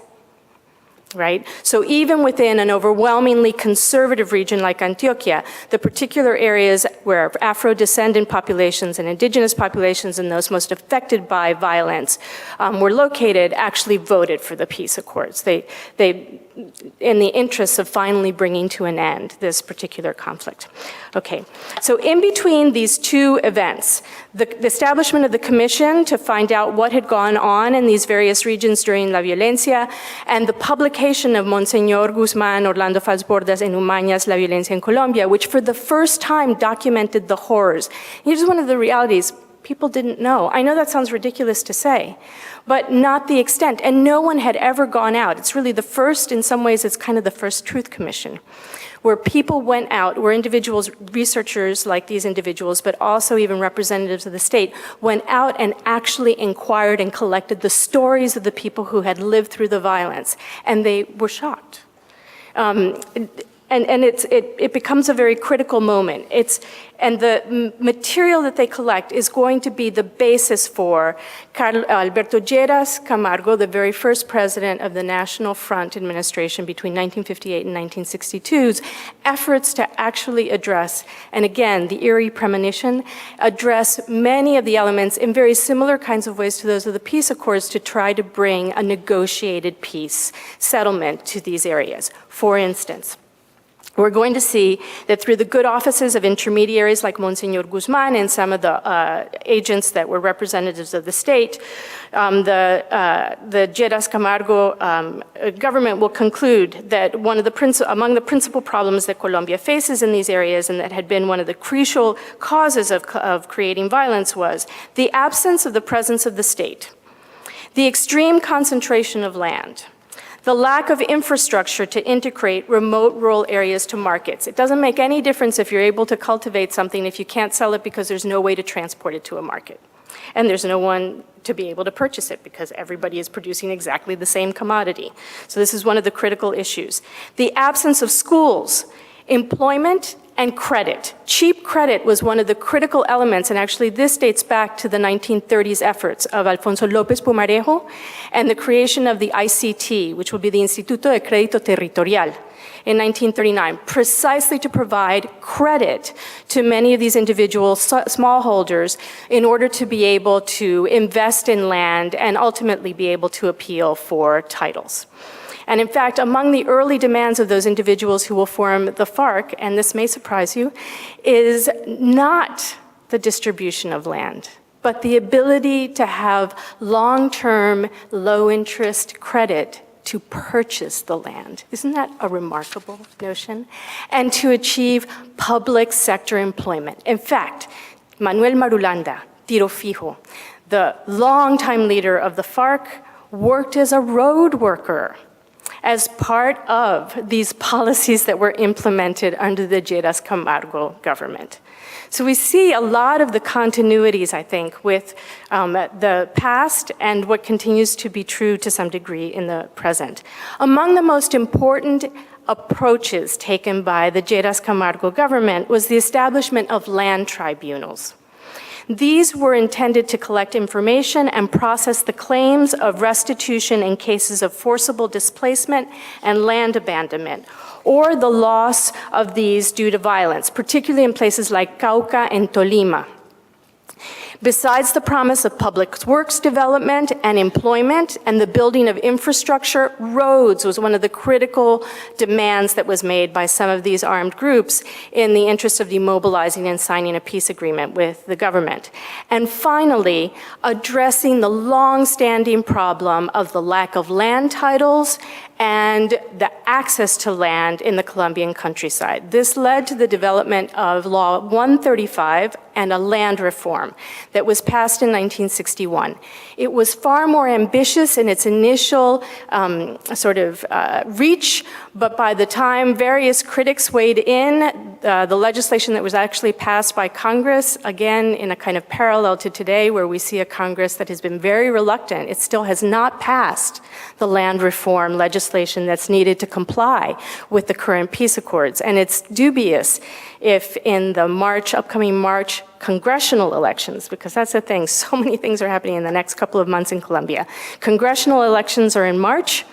Right? So even within an overwhelmingly conservative region like Antioquia, the particular areas where Afro-descendant populations and indigenous populations and those most affected by violence were located actually voted for the peace accords. They in the interests of finally bringing to an end this particular conflict. Okay, so in between these two events, the establishment of the commission to find out what had gone on in these various regions during La Violencia, and the publication of Monsignor Guzman, Orlando Falsbordas, and Umaña's La Violencia en Colombia, which for the first time documented the horrors. Here's one of the realities people didn't know. I know that sounds ridiculous to say, but not the extent, and no one had ever gone out. It's really the first, in some ways, it's kind of the first truth commission, where people went out, where individuals, researchers like these individuals, but also even representatives of the state, went out and actually inquired and collected the stories of the people who had lived through the violence, and they were shocked. And it becomes a very critical moment. And the material that they collect is going to be the basis for Alberto Lleras Camargo, the very first president of the National Front administration between 1958 and 1962's efforts to actually address, and again, the eerie premonition, address many of the elements in very similar kinds of ways to those of the peace accords to try to bring a negotiated peace settlement to these areas. For instance, we're going to see that through the good offices of intermediaries like Monsignor Guzman and some of the agents that were representatives of the state, the Lleras Camargo government will conclude that among the principal problems that Colombia faces in these areas, and that had been one of the crucial causes of creating violence, was the absence of the presence of the state, the extreme concentration of land, the lack of infrastructure to integrate remote rural areas to markets. It doesn't make any difference if you're able to cultivate something if you can't sell it because there's no way to transport it to a market. And there's no one to be able to purchase it because everybody is producing exactly the same commodity. So this is one of the critical issues. The absence of schools, employment, and credit. Cheap credit was one of the critical elements, and actually this dates back to the 1930s efforts of Alfonso López Pumarejo and the creation of the ICT, which will be the Instituto de Crédito Territorial in 1939, precisely to provide credit to many of these individual smallholders in order to be able to invest in land and ultimately be able to appeal for titles. And in fact, among the early demands of those individuals who will form the FARC, and this may surprise you, is not the distribution of land, but the ability to have long-term, low-interest credit to purchase the land. Isn't that a remarkable notion? And to achieve public sector employment. In fact, Manuel Marulanda, Tiro Fijo, the longtime leader of the FARC, worked as a road worker as part of these policies that were implemented under the Lleras Camargo government. So we see a lot of the continuities, I think, with the past and what continues to be true to some degree in the present. Among the most important approaches taken by the Lleras Camargo government was the establishment of land tribunals. These were intended to collect information and process the claims of restitution in cases of forcible displacement and land abandonment, or the loss of these due to violence, particularly in places like Cauca and Tolima. Besides the promise of public works development and employment and the building of infrastructure, roads was one of the critical demands that was made by some of these armed groups in the interest of demobilizing and signing a peace agreement with the government. And finally, addressing the long-standing problem of the lack of land titles and the access to land in the Colombian countryside. This led to the development of Law 135 and a land reform that was passed in 1961. It was far more ambitious in its initial reach, but by the time various critics weighed in, the legislation that was actually passed by Congress, again, in a kind of parallel to today, where we see a Congress that has been very reluctant, it still has not passed the land reform legislation that's needed to comply with the current peace accords. And it's dubious if in the upcoming March congressional elections, because that's the thing, so many things are happening in the next couple of months in Colombia. Congressional elections are in March,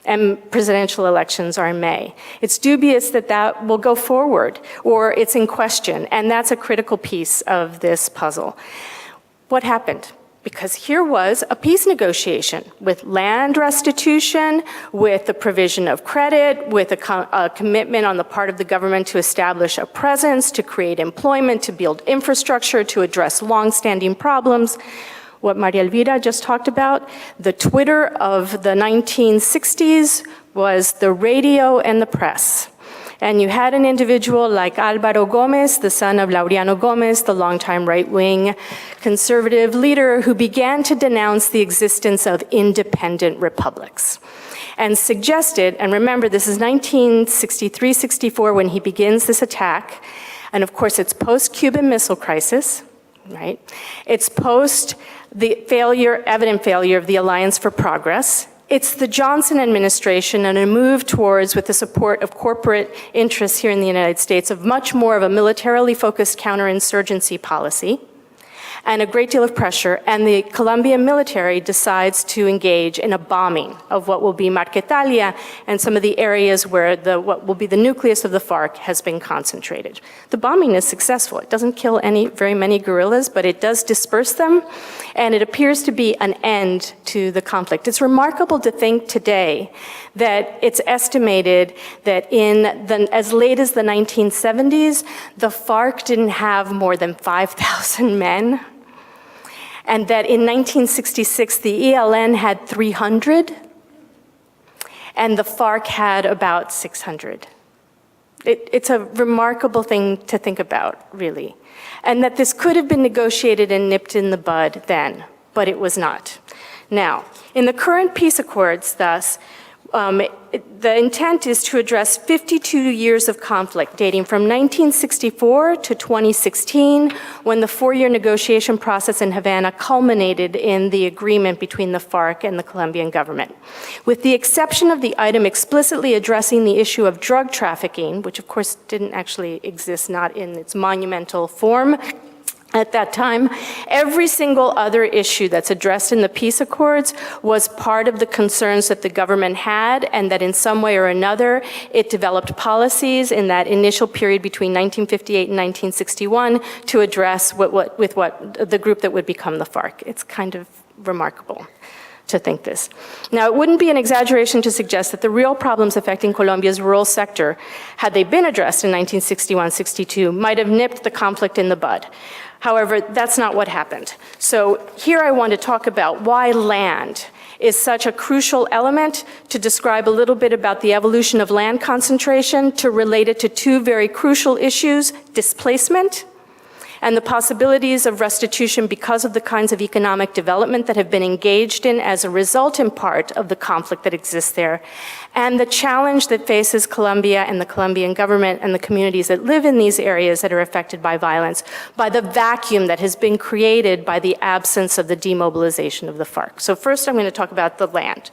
and presidential elections are in May. It's dubious that that will go forward, or it's in question, and that's a critical piece of this puzzle. What happened? Because here was a peace negotiation with land restitution, with the provision of credit, with a commitment on the part of the government to establish a presence, to create employment, to build infrastructure, to address long-standing problems. What Maria Elvira just talked about, the Twitter of the 1960s was the radio and the press. And you had an individual like Álvaro Gómez, the son of Laureano Gómez, the longtime right-wing conservative leader, who began to denounce the existence of independent republics and suggested, and remember this is 1963-64 when he begins this attack, and of course it's post-Cuban Missile Crisis, right? It's post the evident failure of the Alliance for Progress. It's the Johnson administration and a move towards, with the support of corporate interests here in the United States, of much more of a militarily focused counterinsurgency policy and a great deal of pressure, and the Colombian military decides to engage in a bombing of what will be Marquetalia and some of the areas where what will be the nucleus of the FARC has been concentrated. The bombing is successful. It doesn't kill very many guerrillas, but it does disperse them, and it appears to be an end to the conflict. It's remarkable to think today that it's estimated that as late as the 1970s, the FARC didn't have more than 5,000 men, and that in 1966, the ELN had 300, and the FARC had about 600. It's a remarkable thing to think about, really, and that this could have been negotiated and nipped in the bud then, but it was not. Now, in the current peace accords, thus, the intent is to address 52 years of conflict dating from 1964 to 2016, when the 4-year negotiation process in Havana culminated in the agreement between the FARC and the Colombian government. With the exception of the item explicitly addressing the issue of drug trafficking, which of course didn't actually exist, not in its monumental form at that time, every single other issue that's addressed in the peace accords was part of the concerns that the government had, and that in some way or another it developed policies in that initial period between 1958 and 1961 to address with the group that would become the FARC. It's kind of remarkable to think this. Now, it wouldn't be an exaggeration to suggest that the real problems affecting Colombia's rural sector, had they been addressed in 1961-62, might have nipped the conflict in the bud. However, that's not what happened. So here I want to talk about why land is such a crucial element, to describe a little bit about the evolution of land concentration, to relate it to two very crucial issues: displacement and the possibilities of restitution because of the kinds of economic development that have been engaged in as a result, in part, of the conflict that exists there, and the challenge that faces Colombia and the Colombian government and the communities that live in these areas that are affected by violence, by the vacuum that has been created by the absence of the demobilization of the FARC. So first I'm going to talk about the land.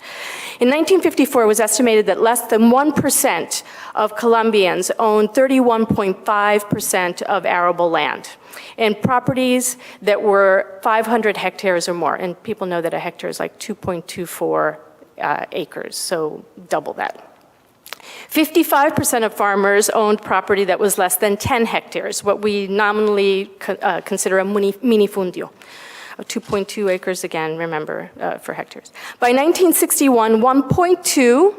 In 1954, it was estimated that less than 1% of Colombians owned 31.5% of arable land, and properties that were 500 hectares or more. And people know that a hectare is like 2.24 acres, so double that. 55% of farmers owned property that was less than 10 hectares, what we nominally consider a minifundio. 2.2 acres, again, remember, for hectares. By 1961, 1.2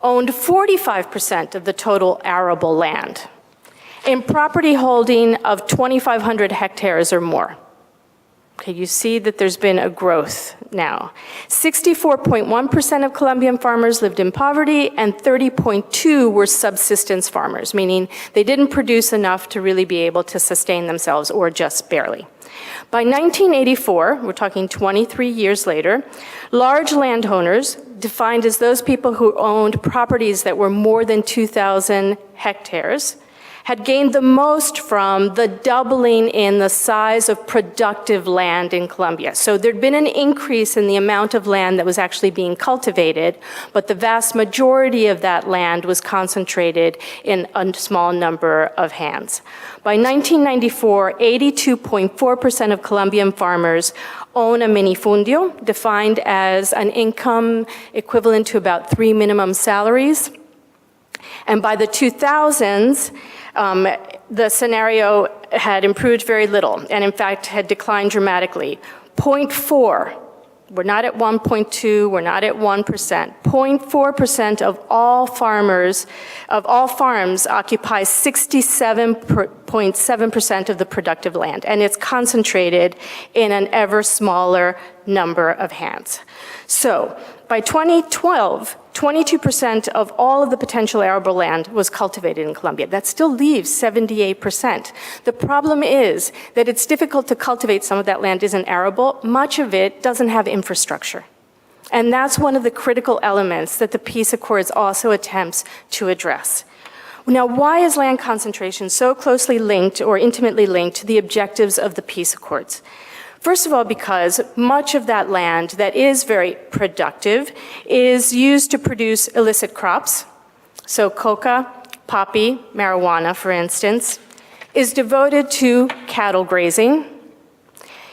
owned 45% of the total arable land, in property holding of 2,500 hectares or more. Okay, you see that there's been a growth now. 64.1% of Colombian farmers lived in poverty, and 30.2% were subsistence farmers, meaning they didn't produce enough to really be able to sustain themselves, or just barely. By 1984, we're talking 23 years later, large landowners, defined as those people who owned properties that were more than 2,000 hectares, had gained the most from the doubling in the size of productive land in Colombia. So there'd been an increase in the amount of land that was actually being cultivated, but the vast majority of that land was concentrated in a small number of hands. By 1994, 82.4% of Colombian farmers own a minifundio, defined as an income equivalent to about 3 minimum salaries. And by the 2000s, the scenario had improved very little, and in fact had declined dramatically. 0.4. We're not at 1.2, we're not at 1%. 0.4% of all farms occupy 67.7% of the productive land, and it's concentrated in an ever smaller number of hands. So by 2012, 22% of all of the potential arable land was cultivated in Colombia. That still leaves 78%. The problem is that it's difficult to cultivate some of that land isn't arable. Much of it doesn't have infrastructure. And that's one of the critical elements that the peace accords also attempts to address. Now, why is land concentration so closely linked or intimately linked to the objectives of the peace accords? First of all, because much of that land that is very productive is used to produce illicit crops. So coca, poppy, marijuana, for instance, is devoted to cattle grazing,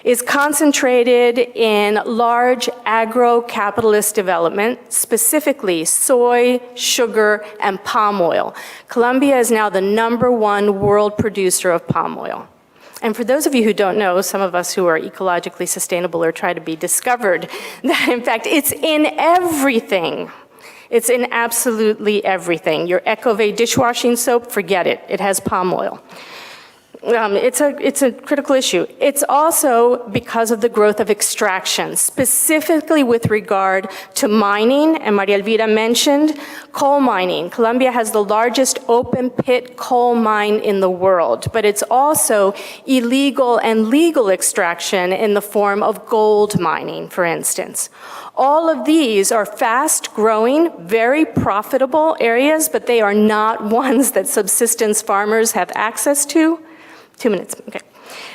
is concentrated in large agro-capitalist development, specifically soy, sugar, and palm oil. Colombia is now the #1 world producer of palm oil. And for those of you who don't know, some of us who are ecologically sustainable or try to be discovered, that in fact it's in everything. It's in absolutely everything. Your Ecovay dishwashing soap, forget it. It has palm oil. It's a critical issue. It's also because of the growth of extraction, specifically with regard to mining, and Maria Elvira mentioned coal mining. Colombia has the largest open pit coal mine in the world, but it's also illegal and legal extraction in the form of gold mining, for instance. All of these are fast-growing, very profitable areas, but they are not ones that subsistence farmers have access to. 2 minutes, okay.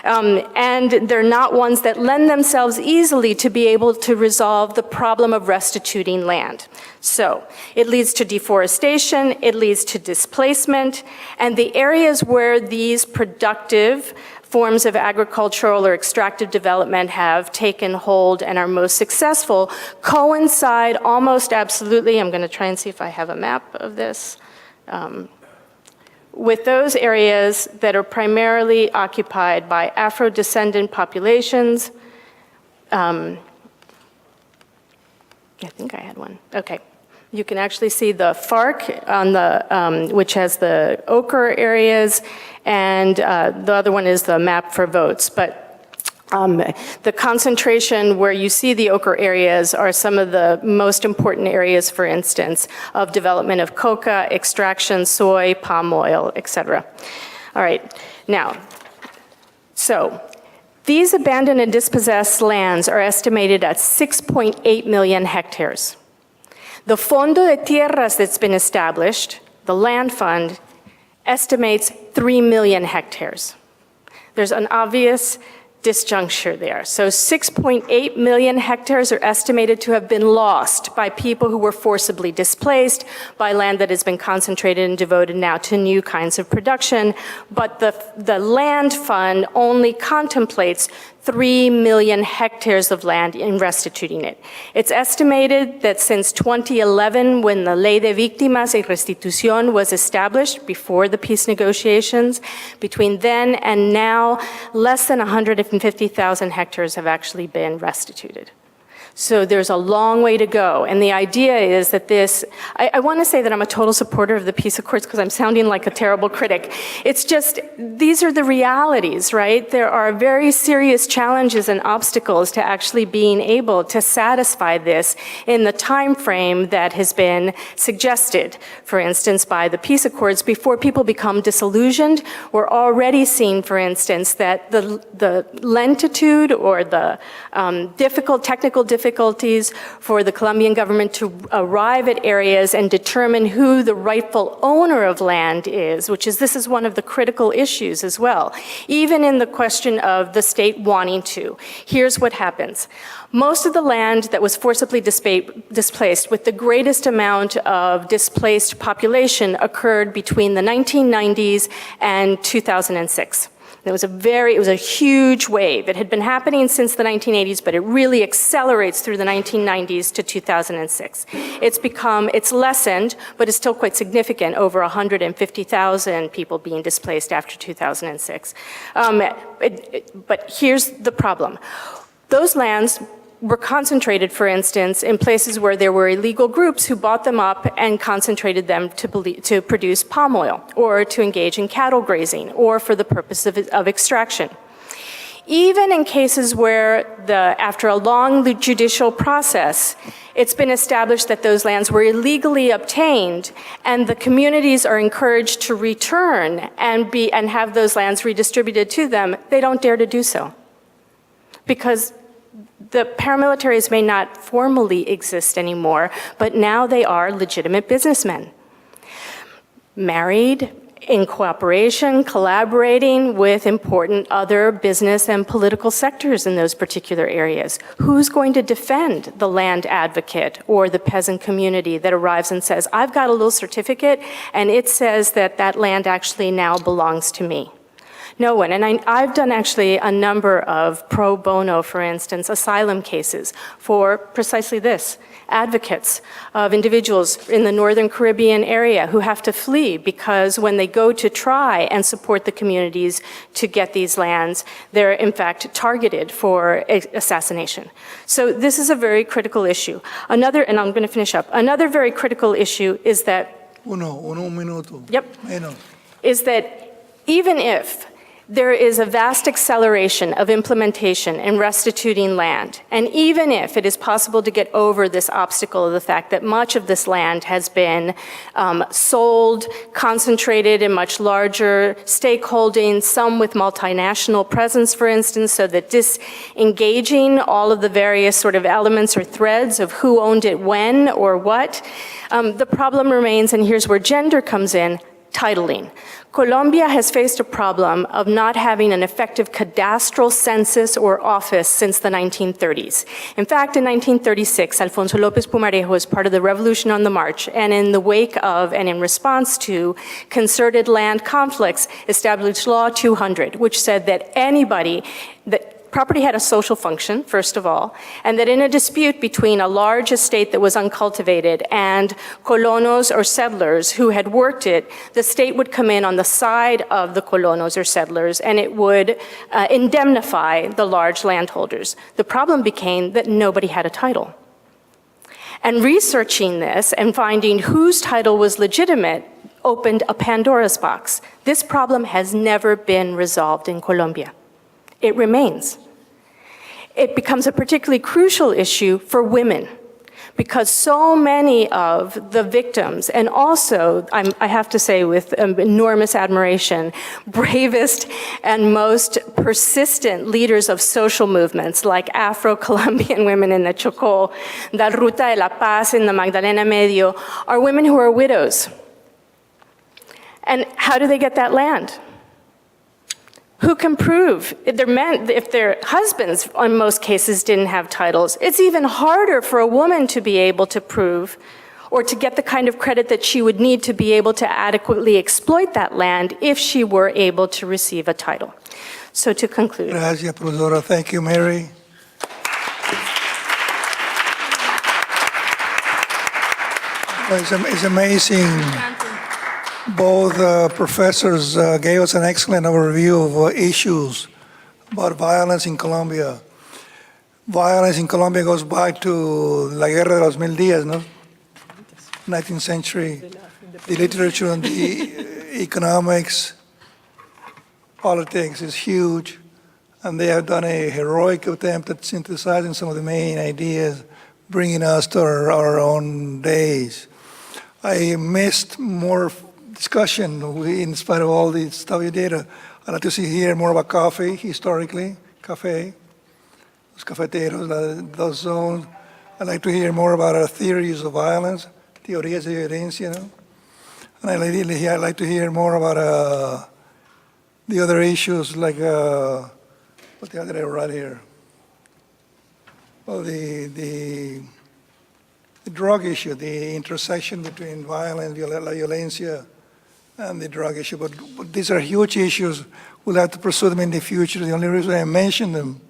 And they're not ones that lend themselves easily to be able to resolve the problem of restituting land. So it leads to deforestation, it leads to displacement, and the areas where these productive forms of agricultural or extractive development have taken hold and are most successful coincide almost absolutely, I'm going to try and see if I have a map of this, with those areas that are primarily occupied by Afro-descendant populations. I think I had one. Okay. You can actually see the FARC on the, which has the ochre areas, and the other one is the map for votes. But the concentration where you see the ochre areas are some of the most important areas, for instance, of development of coca, extraction, soy, palm oil, etc. All right, now, so these abandoned and dispossessed lands are estimated at 6.8 million hectares. The Fondo de Tierras that's been established, the land fund, estimates 3 million hectares. There's an obvious disjuncture there. So 6.8 million hectares are estimated to have been lost by people who were forcibly displaced, by land that has been concentrated and devoted now to new kinds of production. But the land fund only contemplates 3 million hectares of land in restituting it. It's estimated that since 2011, when the Ley de Víctimas y Restitución was established before the peace negotiations, between then and now, less than 150,000 hectares have actually been restituted. So there's a long way to go. And the idea is that this, I want to say that I'm a total supporter of the peace accords because I'm sounding like a terrible critic. It's just, these are the realities, right? There are very serious challenges and obstacles to actually being able to satisfy this in the time frame that has been suggested, for instance, by the peace accords. Before people become disillusioned, we're already seeing, for instance, that the lentitude or the difficult technical difficulties for the Colombian government to arrive at areas and determine who the rightful owner of land is, this is one of the critical issues as well. Even in the question of the state wanting to. Here's what happens. Most of the land that was forcibly displaced with the greatest amount of displaced population occurred between the 1990s and 2006. It was a huge wave. It had been happening since the 1980s, but it really accelerates through the 1990s to 2006. It's lessened, but it's still quite significant, over 150,000 people being displaced after 2006. But here's the problem. Those lands were concentrated, for instance, in places where there were illegal groups who bought them up and concentrated them to produce palm oil, or to engage in cattle grazing, or for the purpose of extraction. Even in cases where, after a long judicial process, it's been established that those lands were illegally obtained, and the communities are encouraged to return and have those lands redistributed to them, they don't dare to do so. Because the paramilitaries may not formally exist anymore, but now they are legitimate businessmen. Married, in cooperation, collaborating with important other business and political sectors in those particular areas. Who's going to defend the land advocate or the peasant community that arrives and says, I've got a little certificate and it says that that land actually now belongs to me? No one. And I've done actually a number of pro bono, for instance, asylum cases for precisely this. Advocates of individuals in the Northern Caribbean area who have to flee because when they go to try and support the communities to get these lands, they're in fact targeted for assassination. So this is a very critical issue. Another, and I'm going to finish up, another very critical issue is that Un minuto. Yep. Menos. Is that even if there is a vast acceleration of implementation and restituting land, and even if it is possible to get over this obstacle of the fact that much of this land has been sold, concentrated in much larger stakeholdings, some with multinational presence, for instance, so that disengaging all of the various sort of elements or threads of who owned it when or what, the problem remains, and here's where gender comes in, titling. Colombia has faced a problem of not having an effective cadastral census or office since the 1930s. In fact, in 1936, Alfonso López Pumarejo, as part of the Revolution on the March, and in the wake of and in response to concerted land conflicts, established Law 200, which said that that property had a social function, first of all, and that in a dispute between a large estate that was uncultivated and colonos or settlers who had worked it, the state would come in on the side of the colonos or settlers and it would indemnify the large landholders. The problem became that nobody had a title. And researching this and finding whose title was legitimate opened a Pandora's box. This problem has never been resolved in Colombia. It remains. It becomes a particularly crucial issue for women because so many of the victims, and also, I have to say with enormous admiration, bravest and most persistent leaders of social movements like Afro-Colombian women in the Chocó, the Ruta de la Paz in the Magdalena Medio, are women who are widows. And how do they get that land? Who can prove if their husbands, in most cases, didn't have titles? It's even harder for a woman to be able to prove or to get the kind of credit that she would need to be able to adequately exploit that land if she were able to receive a title. So to conclude. Gracias, profesora. Thank you, Mary. It's amazing. Both professors gave us an excellent overview of issues about violence in Colombia. Violence in Colombia goes back to La Guerra de los Mil Días, no? 19th century. The literature and the economics, politics is huge, and they have done a heroic attempt at synthesizing some of the main ideas, bringing us to our own days. I missed more discussion in spite of all the stuff you did. I'd like to hear more about coffee, historically, café, los cafeteros, those zones. I'd like to hear more about theories of violence, teorías de violencia, no? And I'd like to hear more about the other issues like, what the other did I write here? Well, the drug issue, the intersection between violence, la violencia, and the drug issue. But these are huge issues. We'll have to pursue them in the future. The only reason I mention them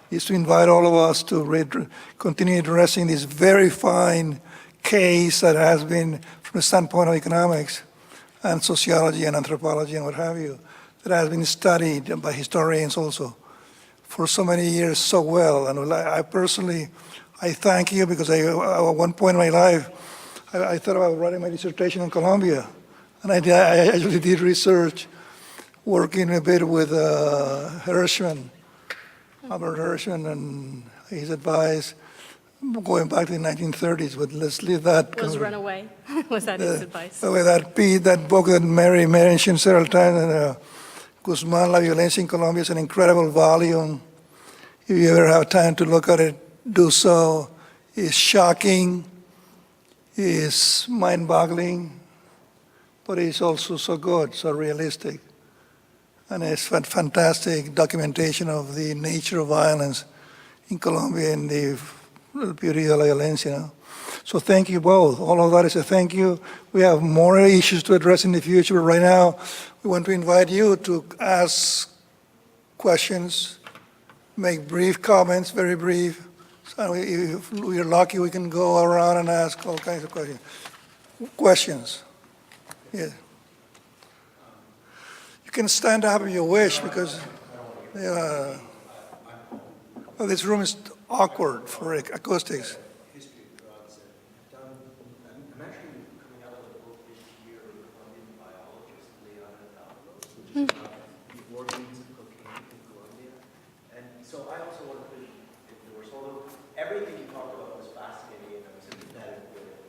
is to invite all of us to continue addressing this very fine case that has been, from the standpoint of economics and sociology and anthropology and what have you, that has been studied by historians also for so many years so well. And I personally, I thank you because at one point in my life, I thought about writing my dissertation in Colombia. And I actually did research, working a bit with Hirschman, Albert Hirschman, and his advice, going back to the 1930s, but let's leave that. Was Runaway? Was that his advice? That book that Mary mentioned several times, Guzman, La Violencia en Colombia, is an incredible volume. If you ever have time to look at it, do so. It's shocking, it's mind-boggling, but it's also so good, so realistic. And it's a fantastic documentation of the nature of violence in Colombia and the beauty of la violencia. So thank you both. All of that is a thank you. We have more issues to address in the future, but right now we want to invite you to ask questions, make brief comments, very brief. So if we're lucky, we can go around and ask all kinds of questions. Questions? Yeah. You can stand up if you wish, because well, this room is awkward for acoustics. History of drugs, and I'm actually coming out with a book this year with a Colombian biologist, which is about the origins of cocaine in Colombia. And so I also wanted to endorse, although everything you talked about was fascinating and I'm sympathetic with it,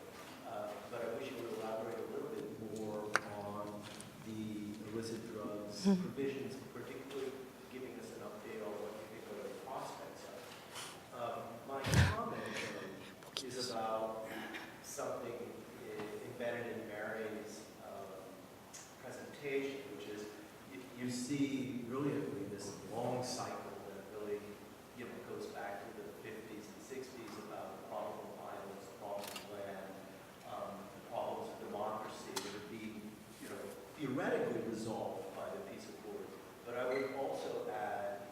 but I wish you would elaborate a little bit more on the illicit drugs provisions, particularly giving us an update on what you think are the prospects of. My comment is about something embedded in Mary's presentation, which is you see brilliantly this long cycle that really goes back to the 50s and 60s about the problem of violence, the problem of land, the problems of democracy that would be theoretically resolved by the peace accords. But I would also add,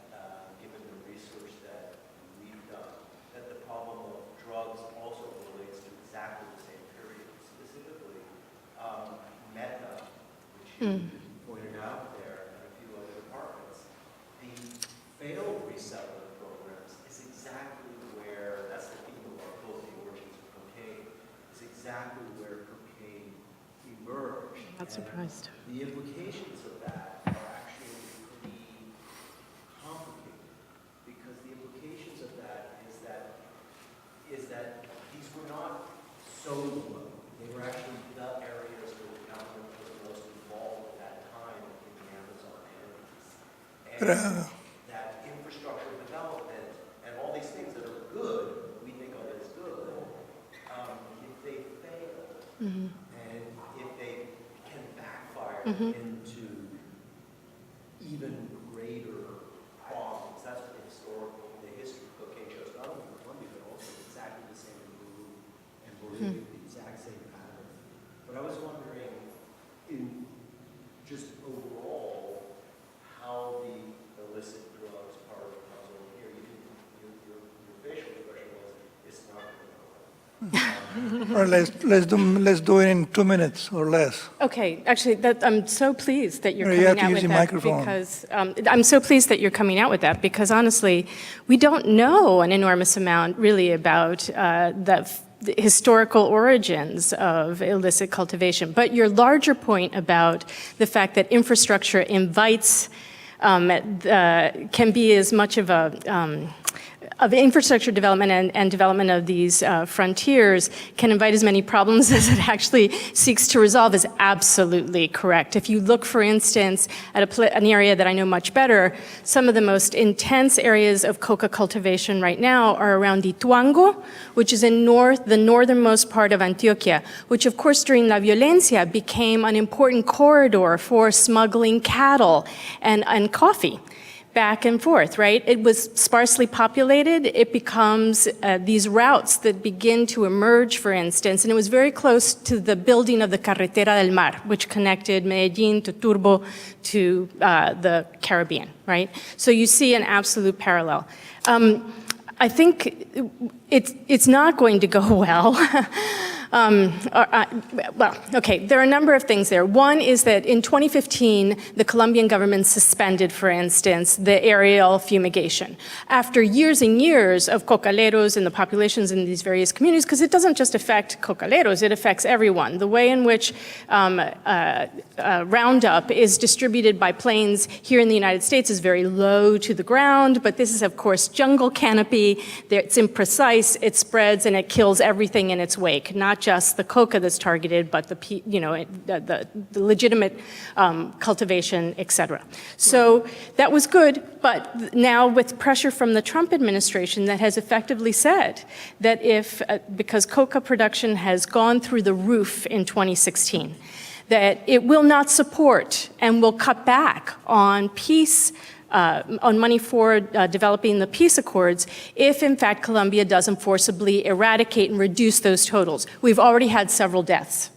given the research that we've done, that the problem of drugs also relates to exactly the same period. Specifically, meta, which you pointed out there, and a few other departments, the failed resettlement programs is exactly where, that's the theme of our book, The Origins of Cocaine, is exactly where cocaine emerged. Not surprised. The implications of that are actually pretty complicated, because the implications of that is that these were not so low. They were actually the areas where the government was most involved at that time in the Amazon areas. And that infrastructure development and all these things that are good, we think of as good, if they fail, and if they can backfire into even greater problems. That's what the history of cocaine shows, not only in Colombia, but also exactly the same in Peru and Bolivia, the exact same pattern. But I was wondering, in just overall, how the illicit drugs part of the puzzle here, your facial expression was, it's not going to go well. Or let's do it in 2 minutes or less. Okay, actually, I'm so pleased that you're You have coming to out use with the that microphone. because I'm so pleased that you're coming out with that because honestly, we don't know an enormous amount really about the historical origins of illicit cultivation. But your larger point about the fact that infrastructure invites can be as much of infrastructure development and development of these frontiers can invite as many problems as it actually seeks to resolve is absolutely correct. If you look, for instance, at an area that I know much better, some of the most intense areas of coca cultivation right now are around Ituango, which is in the northernmost part of Antioquia, which of course during La Violencia became an important corridor for smuggling cattle and coffee. Back and forth, right? It was sparsely populated. It becomes these routes that begin to emerge, for instance, and it was very close to the building of the Carretera del Mar, which connected Medellin to Turbo to the Caribbean, right? So you see an absolute parallel. I think it's not going to go well. Well, okay, there are a number of things there. One is that in 2015, the Colombian government suspended, for instance, the aerial fumigation. After years and years of cocaleros and the populations in these various communities, because it doesn't just affect cocaleros, it affects everyone. The way in which Roundup is distributed by planes here in the United States is very low to the ground, but this is, of course, jungle canopy. It's imprecise, it spreads, and it kills everything in its wake, not just the coca that's targeted, but the legitimate cultivation, et cetera. So that was good, but now with pressure from the Trump administration that has effectively said that if, because coca production has gone through the roof in 2016, that it will not support and will cut back on peace, on money for developing the peace accords if, in fact, Colombia doesn't forcibly eradicate and reduce those totals. We've already had several deaths.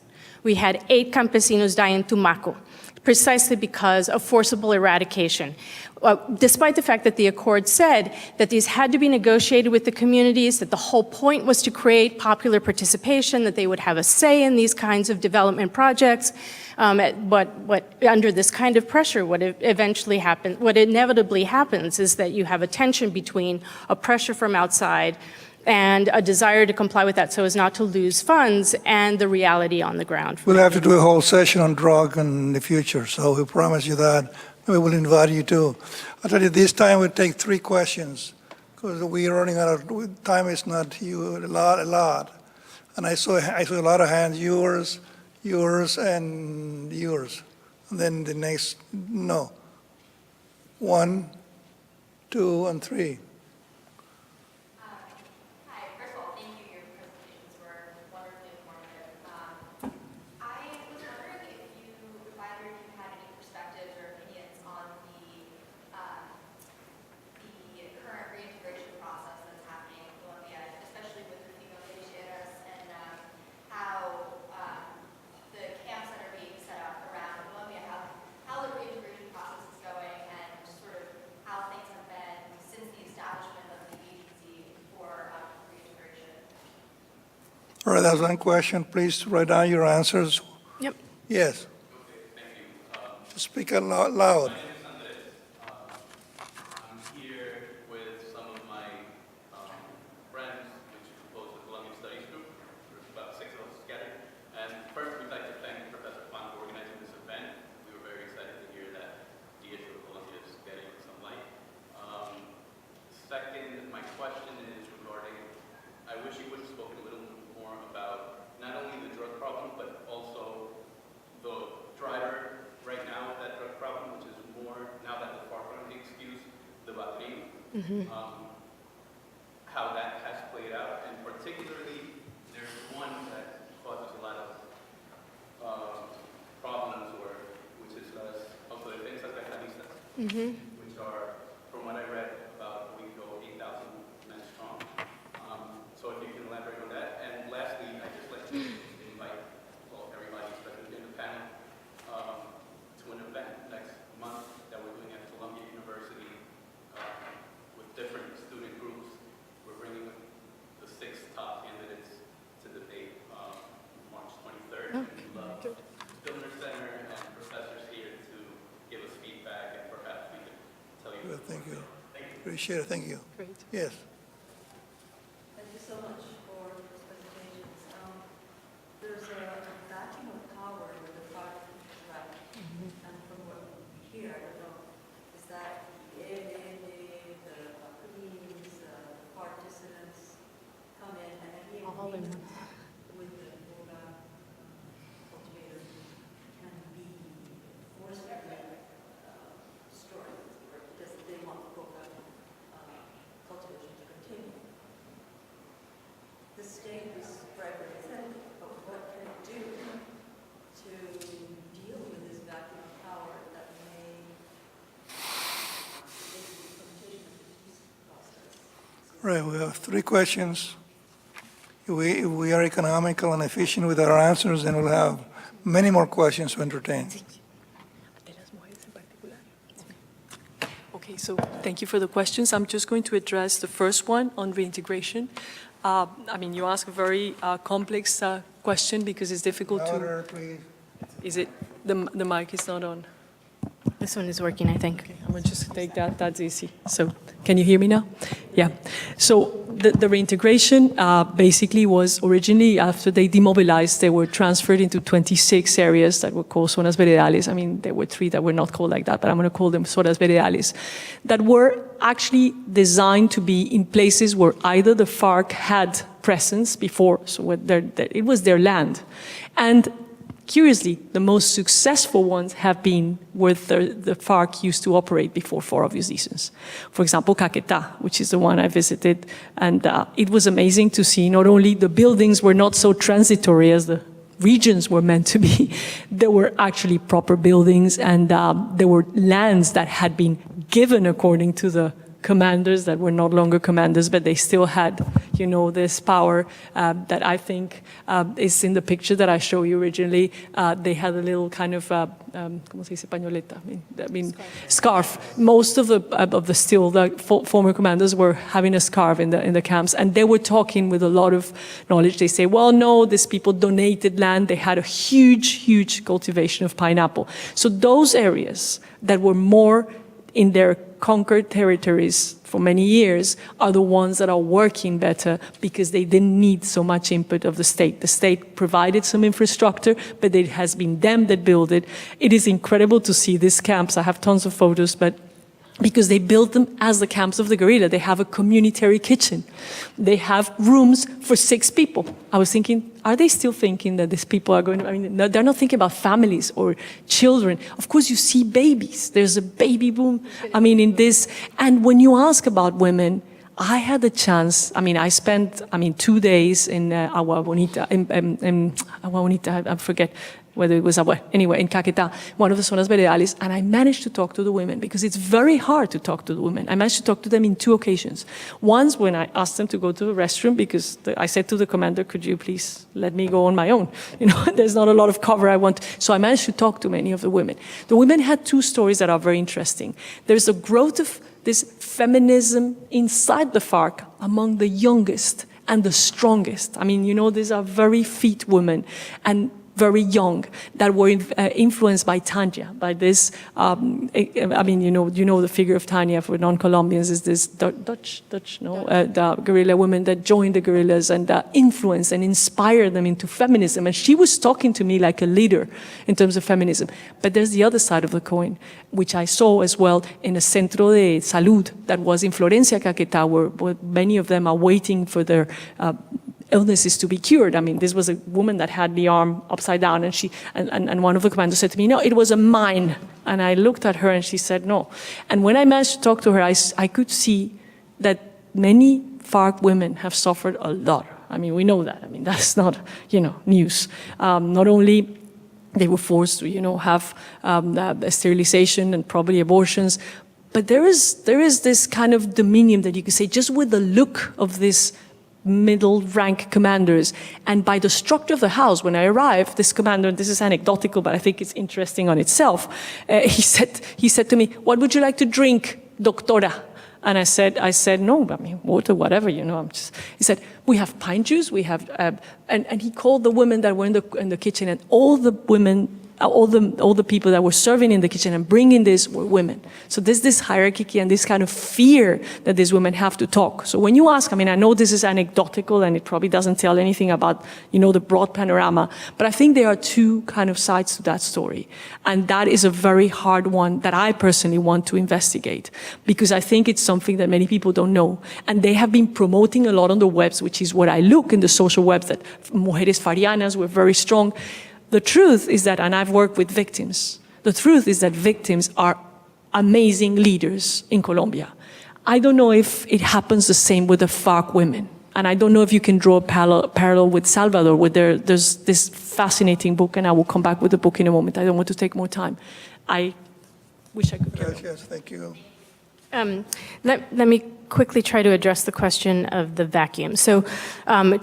We had 8 campesinos die in Tumaco, precisely because of forcible eradication. Despite the fact that the accord said that these had to be negotiated with the communities, that the whole point was to create popular participation, that they would have a say in these kinds of development projects. But under this kind of pressure, what inevitably happens is that you have a tension between a pressure from outside and a desire to comply with that so as not to lose funds and the reality on the ground. We'll have to do a whole session on drug in the future, so we promise you that. We will invite you too. I'll tell you, this time we'll take 3 questions because we're running out of time. Is not a lot. And I saw a lot of hands, yours, and yours. And then the next, no. 1, 2, and 3. All right, that's one question. Please write down your answers. Yep. Yes. Okay, thank you. Just speak out loud. I'm here with some of my friends, which compose the Colombian Studies Group. There's about 6 of us scattered. And first, we'd like to thank Professor Font for organizing this event. We were very excited to hear that the issue of Colombia is getting some light. Second, my question is regarding, I wish you would have spoken a little more about not only the drug problem, but also the driver right now of that drug problem, which is more, now that the forefront of the excuse, the Batrim, how that has played out, and particularly, there's one that causes a lot of problems, which is autodefensas regionalistas, which are, from what I read about a week ago, 8,000 men strong. So if you can elaborate on that. And lastly, I'd just like to invite everybody, especially in the panel, to an event next month that we're doing at Columbia University with different student groups. We're bringing the 6 top candidates to debate March 23rd. We'd love Stiller Center and professors here to give us feedback, and perhaps we can tell you. Good, thank you. Thank you. Appreciate it. Thank you. Great. Yes. Thank you so much for those presentations. There's a vacuum of power with the party right, and from what we hear, I don't know, is that the ALN, the police, the partisans come in, and any agreement with the coca cultivators can be forcibly destroyed, because they want coca cultivation to continue. The state is represented, but what can it do to deal with this vacuum of power that may make the implementation of the peace process? Right, we have 3 questions. If we are economical and efficient with our answers, then we'll have many more questions to entertain. Okay, so thank you for the questions. I'm just going to address the first one on reintegration. I mean, you ask a very complex question because it's difficult to... Louder, please. Is it, the mic is not on? This one is working, I think. Okay, I'm gonna just take that, that's easy. So, can you hear me now? Yeah. So, the reintegration basically was originally, after they demobilized, they were transferred into 26 areas that were called zonas veredales. I mean, there were 3 that were not called like that, but I'm gonna call them zonas veredales, that were actually designed to be in places where either the FARC had presence before, so it was their land. And curiously, the most successful ones have been where the FARC used to operate before, for obvious reasons. For example, Caquetá, which is the one I visited, and it was amazing to see not only the buildings were not so transitory as the regions were meant to be, there were actually proper buildings, and there were lands that had been given according to the commanders that were no longer commanders, but they still had, you know, this power that I think is in the picture that I showed you originally. They had a little kind of, ¿cómo se dice pañoleta? I mean, scarf. Most of the former commanders were having a scarf in the camps, and they were talking with a lot of knowledge. They say, well, no, these people donated land. They had a huge cultivation of pineapple. So those areas that were more in their conquered territories for many years are the ones that are working better because they didn't need so much input of the state. The state provided some infrastructure, but it has been them that built it. It is incredible to see these camps. I have tons of photos, but because they built them as the camps of the guerrilla. They have a communitary kitchen. They have rooms for 6 people. I was thinking, are they still thinking that these people are going to, I mean, no, they're not thinking about families or children. Of course, you see babies. There's a baby boom, I mean, in this. And when you ask about women, I had the chance, I mean, I spent, 2 days in Agua Bonita, Agua Bonita, I forget whether it was anyway, in Caquetá, one of the zonas veredales, and I managed to talk to the women because it's very hard to talk to the women. I managed to talk to them in 2 occasions. Once when I asked them to go to the restroom because I said to the commander, could you please let me go on my own? You know, there's not a lot of cover I want. So I managed to talk to many of the women. The women had 2 stories that are very interesting. There's a growth of this feminism inside the FARC among the youngest and the strongest. I mean, you know, these are very fit women and very young that were influenced by Tanya, by this, I mean, you know the figure of Tanya for non-Colombians is this Dutch, the guerrilla women that joined the guerrillas and influenced and inspired them into feminism. And she was talking to me like a leader in terms of feminism. But there's the other side of the coin, which I saw as well in a centro de salud that was in Florencia, Caquetá, where many of them are waiting for their illnesses to be cured. I mean, this was a woman that had the arm upside down, and one of the commanders said to me, no, it was a mine. And I looked at her and she said, no. And when I managed to talk to her, I could see that many FARC women have suffered a lot. I mean, we know that. I mean, that's not, news. Not only they were forced to, have sterilization and probably abortions, but there is this kind of dominion that you could say, just with the look of this middle rank commanders. And by the structure of the house, when I arrived, this commander, and this is anecdotal, but I think it's interesting on itself, he said to me, what would you like to drink, doctora? And I said, no, I mean, water, whatever, he said, we have pine juice, we have, and he called the women that were in the kitchen, and all the women, all the people that were serving in the kitchen and bringing this were women. So there's this hierarchy and this kind of fear that these women have to talk. So when you ask, I mean, I know this is anecdotal and it probably doesn't tell anything about, the broad panorama, but I think there are 2 kind of sides to that story. And that is a very hard one that I personally want to investigate, because I think it's something that many people don't know. And they have been promoting a lot on the webs, which is what I look in the social webs, that mujeres farianas were very strong. The truth is that, and I've worked with victims, the truth is that victims are amazing leaders in Colombia. I don't know if it happens the same with the FARC women. And I don't know if you can draw a parallel with Salvador, where there's this fascinating book, and I will come back with the book in a moment. I don't want to take more time. I wish I could carry on. Yes, thank you. Let me quickly try to address the question of the vacuum. So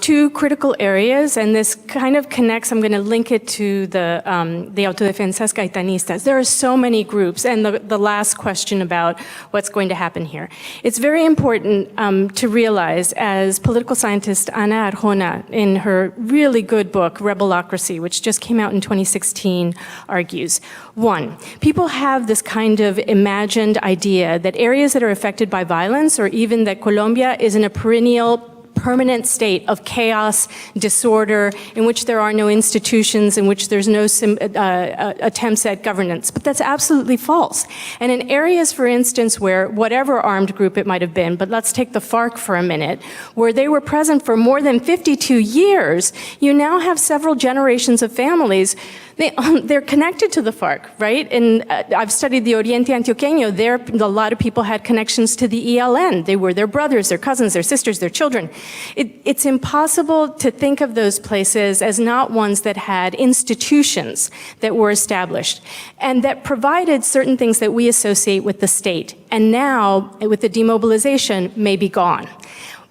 two critical areas, and this kind of connects, I'm going to link it to the autodefensas gaitanistas. There are so many groups, and the last question about what's going to happen here. It's very important to realize, as political scientist Ana Arjona, in her really good book, Rebelocracy, which just came out in 2016, argues. One, people have this kind of imagined idea that areas that are affected by violence, or even that Colombia is in a permanent state of chaos, disorder, in which there are no institutions, in which there's no attempts at governance. But that's absolutely false. And in areas, for instance, where whatever armed group it might have been, but let's take the FARC for a minute, where they were present for more than 52 years, you now have several generations of families. They're connected to the FARC, right? And I've studied the Oriente Antioqueño. There, a lot of people had connections to the ELN. They were their brothers, their cousins, their sisters, their children. It's impossible to think of those places as not ones that had institutions that were established and that provided certain things that we associate with the state, and now, with the demobilization, may be gone.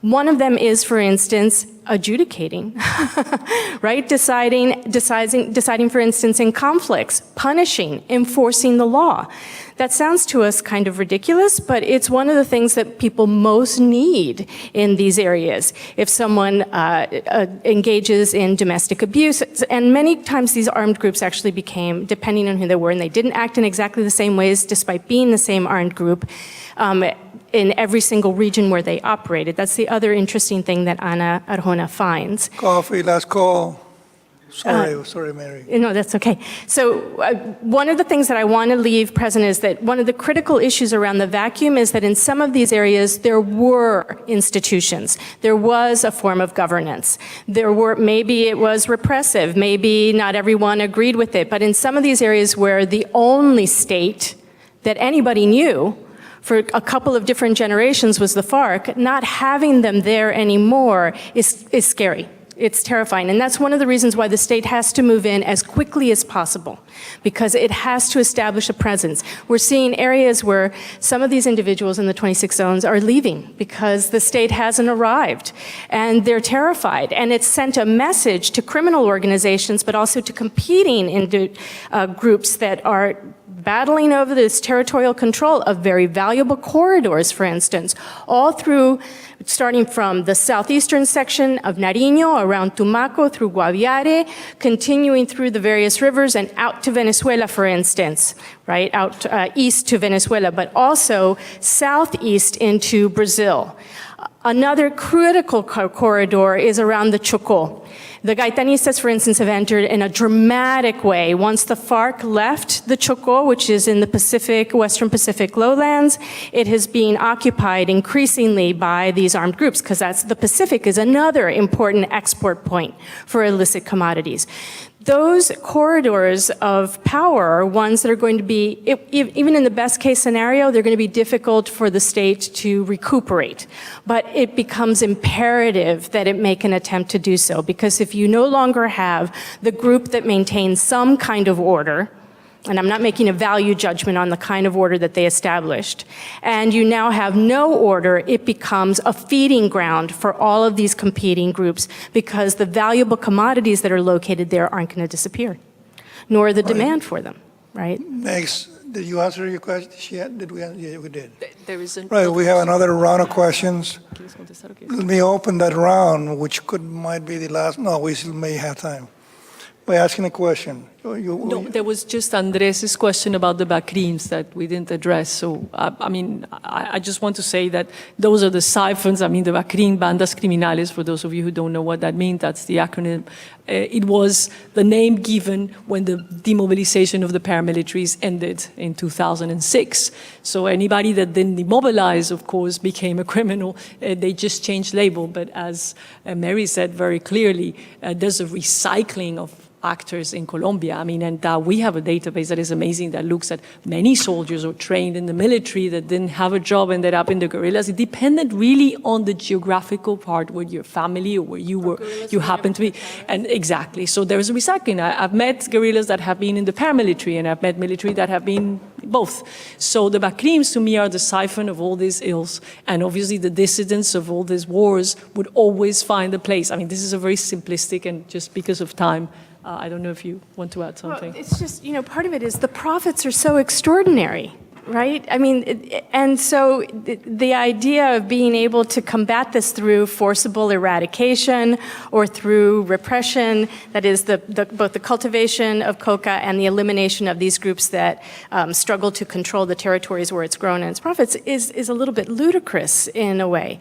One of them is, for instance, adjudicating, right? Deciding, for instance, in conflicts, punishing, enforcing the law. That sounds to us kind of ridiculous, but it's one of the things that people most need in these areas. If someone engages in domestic abuse, and many times these armed groups actually became, depending on who they were, and they didn't act in exactly the same ways despite being the same armed group, in every single region where they operated. That's the other interesting thing that Ana Arjona finds. Coffee, last call. Sorry, Mary. No, that's okay. So one of the things that I want to leave present is that one of the critical issues around the vacuum is that in some of these areas, there were institutions. There was a form of governance. Maybe it was repressive. Maybe not everyone agreed with it. But in some of these areas where the only state that anybody knew for a couple of different generations was the FARC, not having them there anymore is scary. It's terrifying. And that's one of the reasons why the state has to move in as quickly as possible, because it has to establish a presence. We're seeing areas where some of these individuals in the 26 zones are leaving because the state hasn't arrived, and they're terrified. And it's sent a message to criminal organizations, but also to competing groups that are battling over this territorial control of very valuable corridors, for instance, all through, starting from the southeastern section of Nariño, around Tumaco, through Guaviare, continuing through the various rivers and out to Venezuela, for instance, right, out east to Venezuela, but also southeast into Brazil. Another critical corridor is around the Chocó. The Gaitanistas, for instance, have entered in a dramatic way. Once the FARC left the Chocó, which is in the Pacific, Western Pacific lowlands, it has been occupied increasingly by these armed groups, because the Pacific is another important export point for illicit commodities. Those corridors of power are ones that are going to be, even in the best case scenario, they're going to be difficult for the state to recuperate. But it becomes imperative that it make an attempt to do so, because if you no longer have the group that maintains some kind of order, and I'm not making a value judgment on the kind of order that they established, and you now have no order, it becomes a feeding ground for all of these competing groups, because the valuable commodities that are located there aren't going to disappear, nor the demand for them, right? Next, did you answer your question? Did we? Yeah, we did. There is Right, we have another round of questions. Let me open that round, which might be the last. No, we still may have time. By asking a question. No, there was just Andres' question about the Preagreements that we didn't address. So, I just want to say that those are the siphons. The Preagreements, Bandas Criminales, for those of you who don't know what that means, that's the acronym. It was the name given when the demobilization of the paramilitaries ended in 2006. So anybody that didn't demobilize, of course, became a criminal. They just changed label. But as Mary said very clearly, there's a recycling of actors in Colombia. And we have a database that is amazing that looks at many soldiers who were trained in the military that didn't have a job, ended up in the guerrillas. It depended really on the geographical part where your family or where you happen to be. And exactly. So there is a recycling. I've met guerrillas that have been in the paramilitary, and I've met military that have been both. So the Preagreements to me are the siphon of all these ills, and obviously the dissidents of all these wars would always find a place. I mean, this is a very simplistic, and just because of time, I don't know if you want to add something. Well, it's just, part of it is the profits are so extraordinary, right? I mean, and so the idea of being able to combat this through forcible eradication or through repression, that is both the cultivation of coca and the elimination of these groups that struggle to control the territories where it's grown and its profits, is a little bit ludicrous in a way.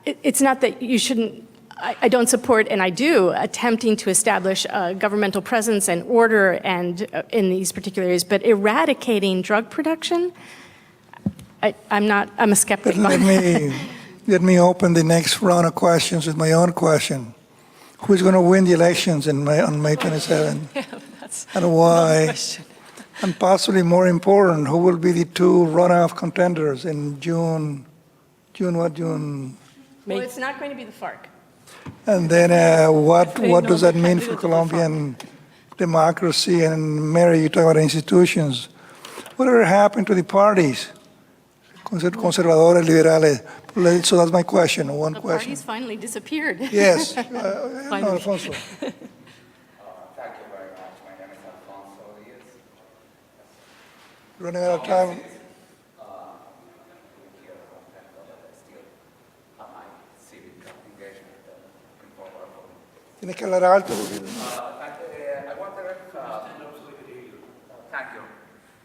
It's not that you shouldn't, I don't support, and I do, attempting to establish a governmental presence and order and in these particular areas, but eradicating drug production, I'm a skeptic. Let me open the next round of questions with my own question. Who's going to win the elections on May 27? Yeah, that's and why? question. And possibly more important, who will be the two runoff contenders in June? Well, it's not going to be the FARC. And then what does that mean for Colombian democracy? And Mary, you talk about institutions. Whatever happened to the parties? Conservadores, liberales. So that's my question, one The question. parties finally disappeared. Yes. Finally. Alfonso. Thank you very much. My name is Alfonso. Yes. Running out of time. Tiene que hablar alto. I wonder if, thank you.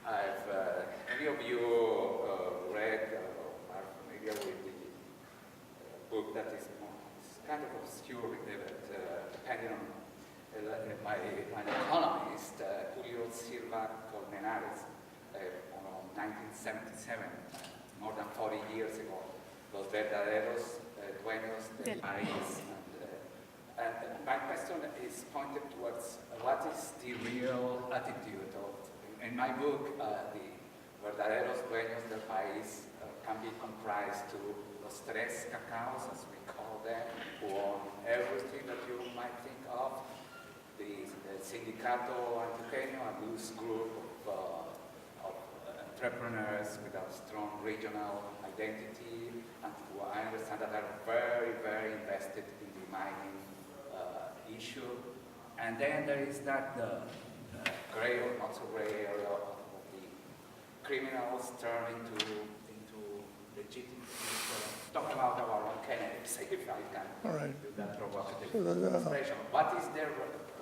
If any of you read or are familiar with the book that is kind of obscure, depending on an economist, Julio Silva Colmenares, 1977, more than 40 years ago, Los Verdaderos Dueños del País. And my question is pointed towards what is the real attitude of, in my book, the verdaderos dueños del país can be comprised to los tres cacaos, as we call them, who own everything that you might think of, the Sindicato Antioqueño, a loose group of entrepreneurs with a strong regional identity, and who I understand that are very, very invested in the mining issue. And then there is that gray or not so gray area of the criminals turning into legitimate. Talk about our own candidates, if I can do that provocative expression. What is their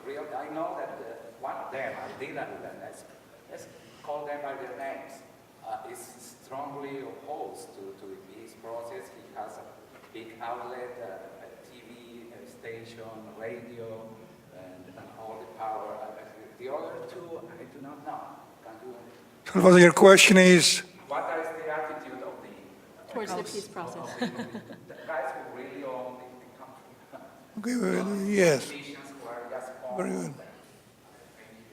real? I know that one of them, Dylan, let's call them by their names, is strongly opposed to the peace process. He has a big outlet, station, radio, and all the power. The other two, I do not know. So your question is? What is the attitude of the Towards the peace process. The guys who really own the country? Okay, yes. Politicians who are just Very good. Thank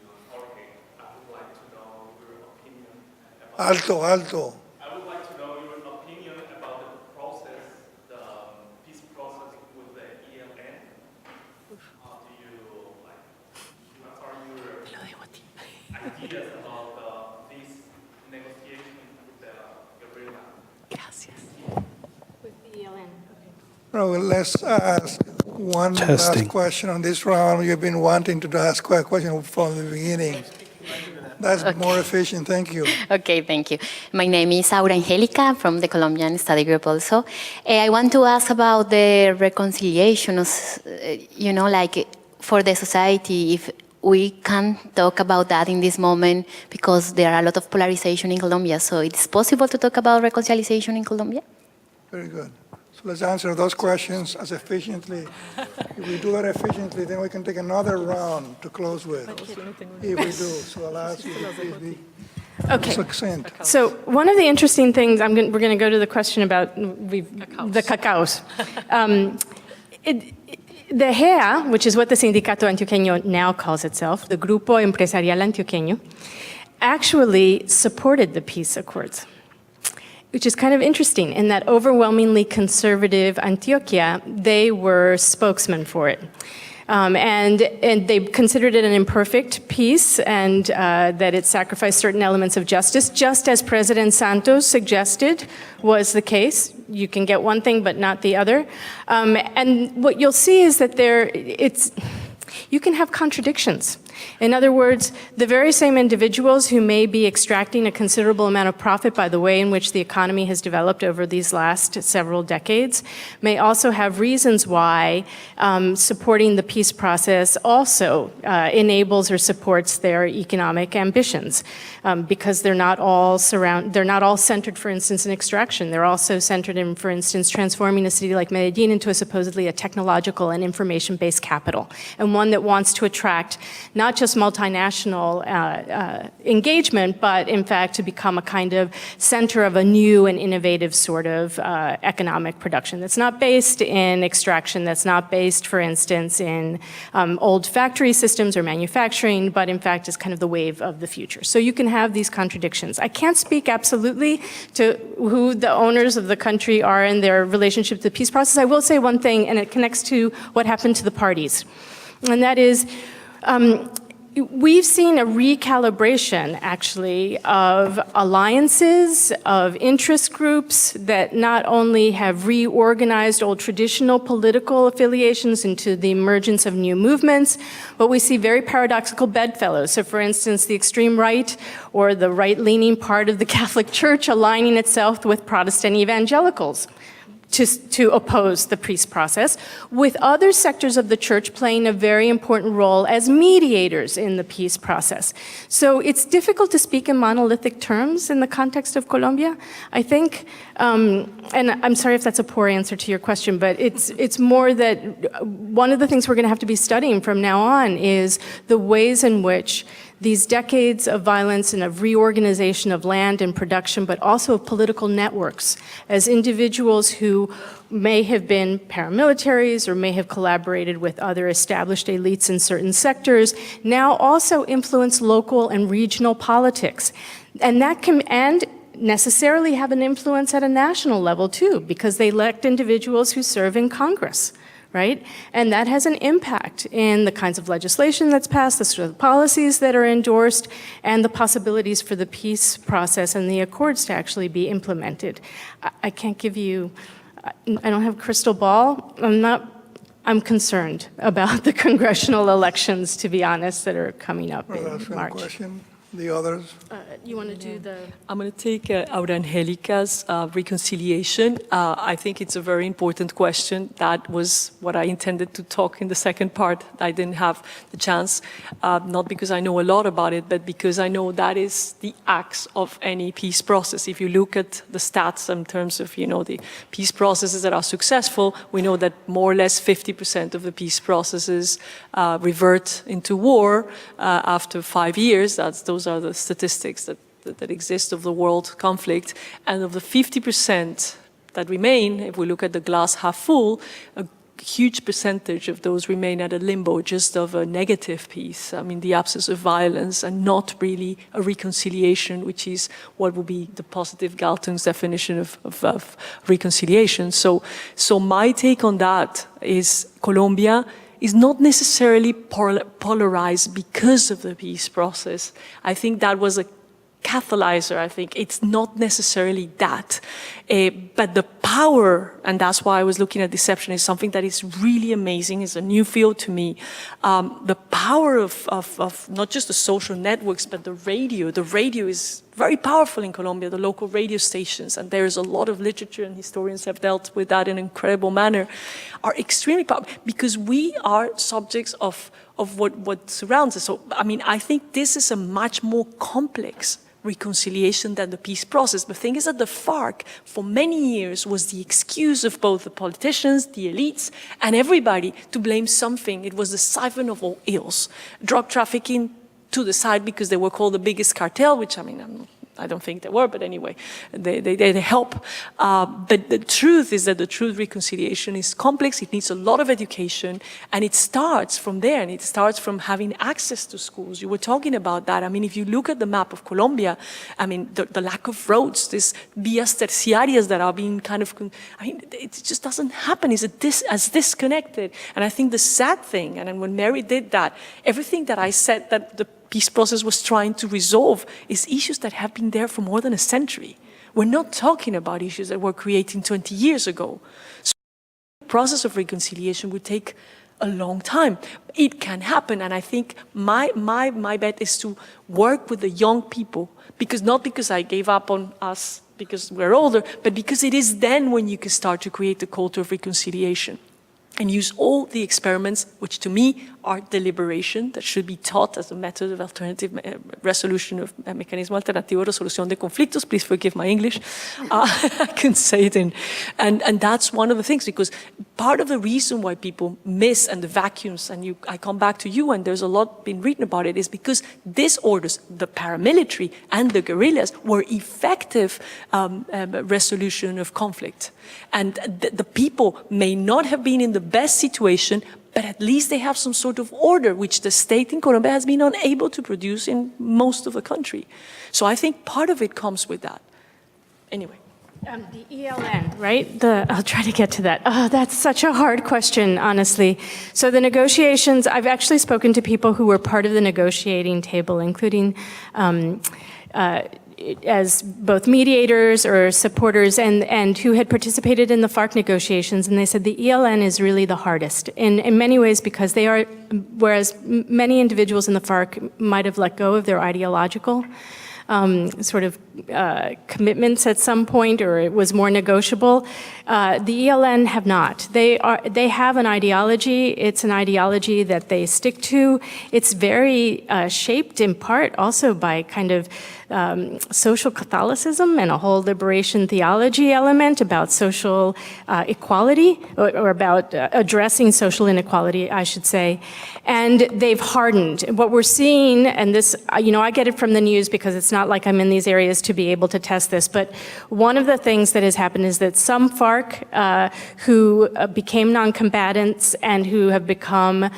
you. Okay, I would like to know your opinion about Alto. I would like to know your opinion about the process, the peace process with the ELN. How do you what are your ideas about this negotiation with the guerrilla? Gracias. With the ELN. Well, let's ask one last question on this round. You've been wanting to ask a question from the beginning. That's more efficient. Thank you. Okay, thank you. My name is Aura Angelica from the Colombian study group also. I want to ask about the reconciliation, like for the society, if we can talk about that in this moment, because there are a lot of polarization in Colombia. So it's possible to talk about reconciliation in Colombia? Very good. So let's answer those questions as efficiently. If we do that efficiently, then we can take another round to close with. If we do, so I'll ask you to please be succinct. So one of the interesting things, we're going to go to the question about the cacaos. The GEA, which is what the Sindicato Antioqueño now calls itself, the Grupo Empresarial Antioqueño, actually supported the peace accords, which is kind of interesting in that overwhelmingly conservative Antioquia, they were spokesmen for it. And they considered it an imperfect peace and that it sacrificed certain elements of justice, just as President Santos suggested was the case. You can get one thing but not the other. And what you'll see is that you can have contradictions. In other words, the very same individuals who may be extracting a considerable amount of profit by the way in which the economy has developed over these last several decades may also have reasons why supporting the peace process also enables or supports their economic ambitions, because they're not all centered, for instance, in extraction. They're also centered in, for instance, transforming a city like Medellin into supposedly a technological and information-based capital, and one that wants to attract not just multinational engagement, but in fact to become a kind of center of a new and innovative sort of economic production that's not based in extraction, that's not based, for instance, in old factory systems or manufacturing, but in fact is kind of the wave of the future. So you can have these contradictions. I can't speak absolutely to who the owners of the country are in their relationship to the peace process. I will say one thing, and it connects to what happened to the parties, and that is, we've seen a recalibration, actually, of alliances, of interest groups that not only have reorganized old traditional political affiliations into the emergence of new movements, but we see very paradoxical bedfellows. So, for instance, the extreme right or the right-leaning part of the Catholic Church aligning itself with Protestant evangelicals to oppose the peace process, with other sectors of the church playing a very important role as mediators in the peace process. So it's difficult to speak in monolithic terms in the context of Colombia, I think. And I'm sorry if that's a poor answer to your question, but it's more that one of the things we're going to have to be studying from now on is the ways in which these decades of violence and of reorganization of land and production, but also of political networks, as individuals who may have been paramilitaries or may have collaborated with other established elites in certain sectors, now also influence local and regional politics. And that can, and necessarily have an influence at a national level too, because they elect individuals who serve in Congress. Right? And that has an impact in the kinds of legislation that's passed, the sort of policies that are endorsed, and the possibilities for the peace process and the accords to actually be implemented. I can't give you, I don't have a crystal ball. I'm concerned about the congressional elections, to be honest, that are coming up in March. Question. The others? You want to do the... I'm going to take Aura Angelica's reconciliation. I think it's a very important question. That was what I intended to talk in the second part. I didn't have the chance, not because I know a lot about it, but because I know that is the axe of any peace process. If you look at the stats in terms of, the peace processes that are successful, we know that more or less 50% of the peace processes revert into war after 5 years. Those are the statistics that exist of the world conflict. And of the 50% that remain, if we look at the glass half full, a huge percentage of those remain at a limbo, just of a negative peace. I mean, the absence of violence and not really a reconciliation, which is what would be the positive Galton's definition of reconciliation. So my take on that is Colombia is not necessarily polarized because of the peace process. I think that was a catalyzer. I think it's not necessarily that. But the power, and that's why I was looking at deception, is something that is really amazing. It's a new field to me. The power of not just the social networks, but the radio. The radio is very powerful in Colombia, the local radio stations, and there is a lot of literature, and historians have dealt with that in an incredible manner, are extremely powerful because we are subjects of what surrounds us. So, I mean, I think this is a much more complex reconciliation than the peace process. The thing is that the FARC, for many years, was the excuse of both the politicians, the elites, and everybody to blame something. It was the siphon of all ills. Drug trafficking to the side because they were called the biggest cartel, which, I mean, I'm I don't think they were, but anyway, they help. But the truth is that the truth reconciliation is complex. It needs a lot of education, and it starts from there, and it starts from having access to schools. You were talking about that. I mean, if you look at the map of Colombia, I mean, the lack of roads, these vías terciarias that are being kind of, I mean, it just doesn't happen. It's as disconnected. And I think the sad thing, and when Mary did that, everything that I said that the peace process was trying to resolve is issues that have been there for more than a century. We're not talking about issues that were created 20 years ago. So the process of reconciliation would take a long time. It can happen, and I think my bet is to work with the young people, not because I gave up on us because we're older, but because it is then when you can start to create the culture of reconciliation and use all the experiments, which to me are deliberation, that should be taught as a method of alternative resolution of mecanismo alternativo de resolución de conflictos. Please forgive my English. I can say it and that's one of the things, because part of the reason why people miss and the vacuums, and I come back to you, and there's a lot been written about it, is because these orders, the paramilitary and the guerrillas, were effective resolution of conflict. And the people may not have been in the best situation, but at least they have some sort of order, which the state in Colombia has been unable to produce in most of the country. So I think part of it comes with that. Anyway. The ELN, right? I'll try to get to that. Oh, that's such a hard question, honestly. So the negotiations, I've actually spoken to people who were part of the negotiating table, including as both mediators or supporters, and who had participated in the FARC negotiations, and they said the ELN is really the hardest in many ways, because they are, whereas many individuals in the FARC might have let go of their ideological commitments at some point, or it was more negotiable. The ELN have not. They have an ideology. It's an ideology that they stick to. It's very shaped in part also by kind of social Catholicism and a whole liberation theology element about social equality, or about addressing social inequality, I should say. And they've hardened. What we're seeing, and this, I get it from the news because it's not like I'm in these areas to be able to test this, but one of the things that has happened is that some FARC who became non-combatants and who have become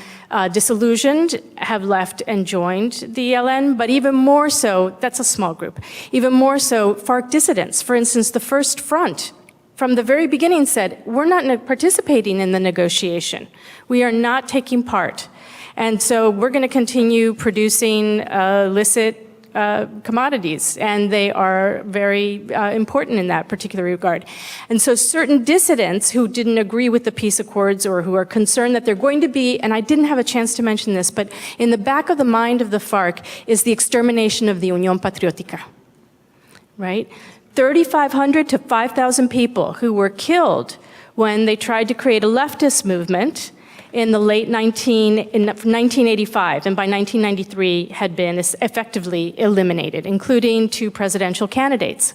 disillusioned have left and joined the ELN, but even more so, that's a small group, even more so FARC dissidents. For instance, the First Front from the very beginning said, we're not participating in the negotiation. We are not taking part. And so we're going to continue producing illicit commodities, and they are very important in that particular regard. And so certain dissidents who didn't agree with the peace accords, or who are concerned that they're going to be, and I didn't have a chance to mention this, but in the back of the mind of the FARC is the extermination of the Unión Patriótica, right? 3,500 to 5,000 people who were killed when they tried to create a leftist movement in the late 1985, and by 1993 had been effectively eliminated, including 2 presidential candidates.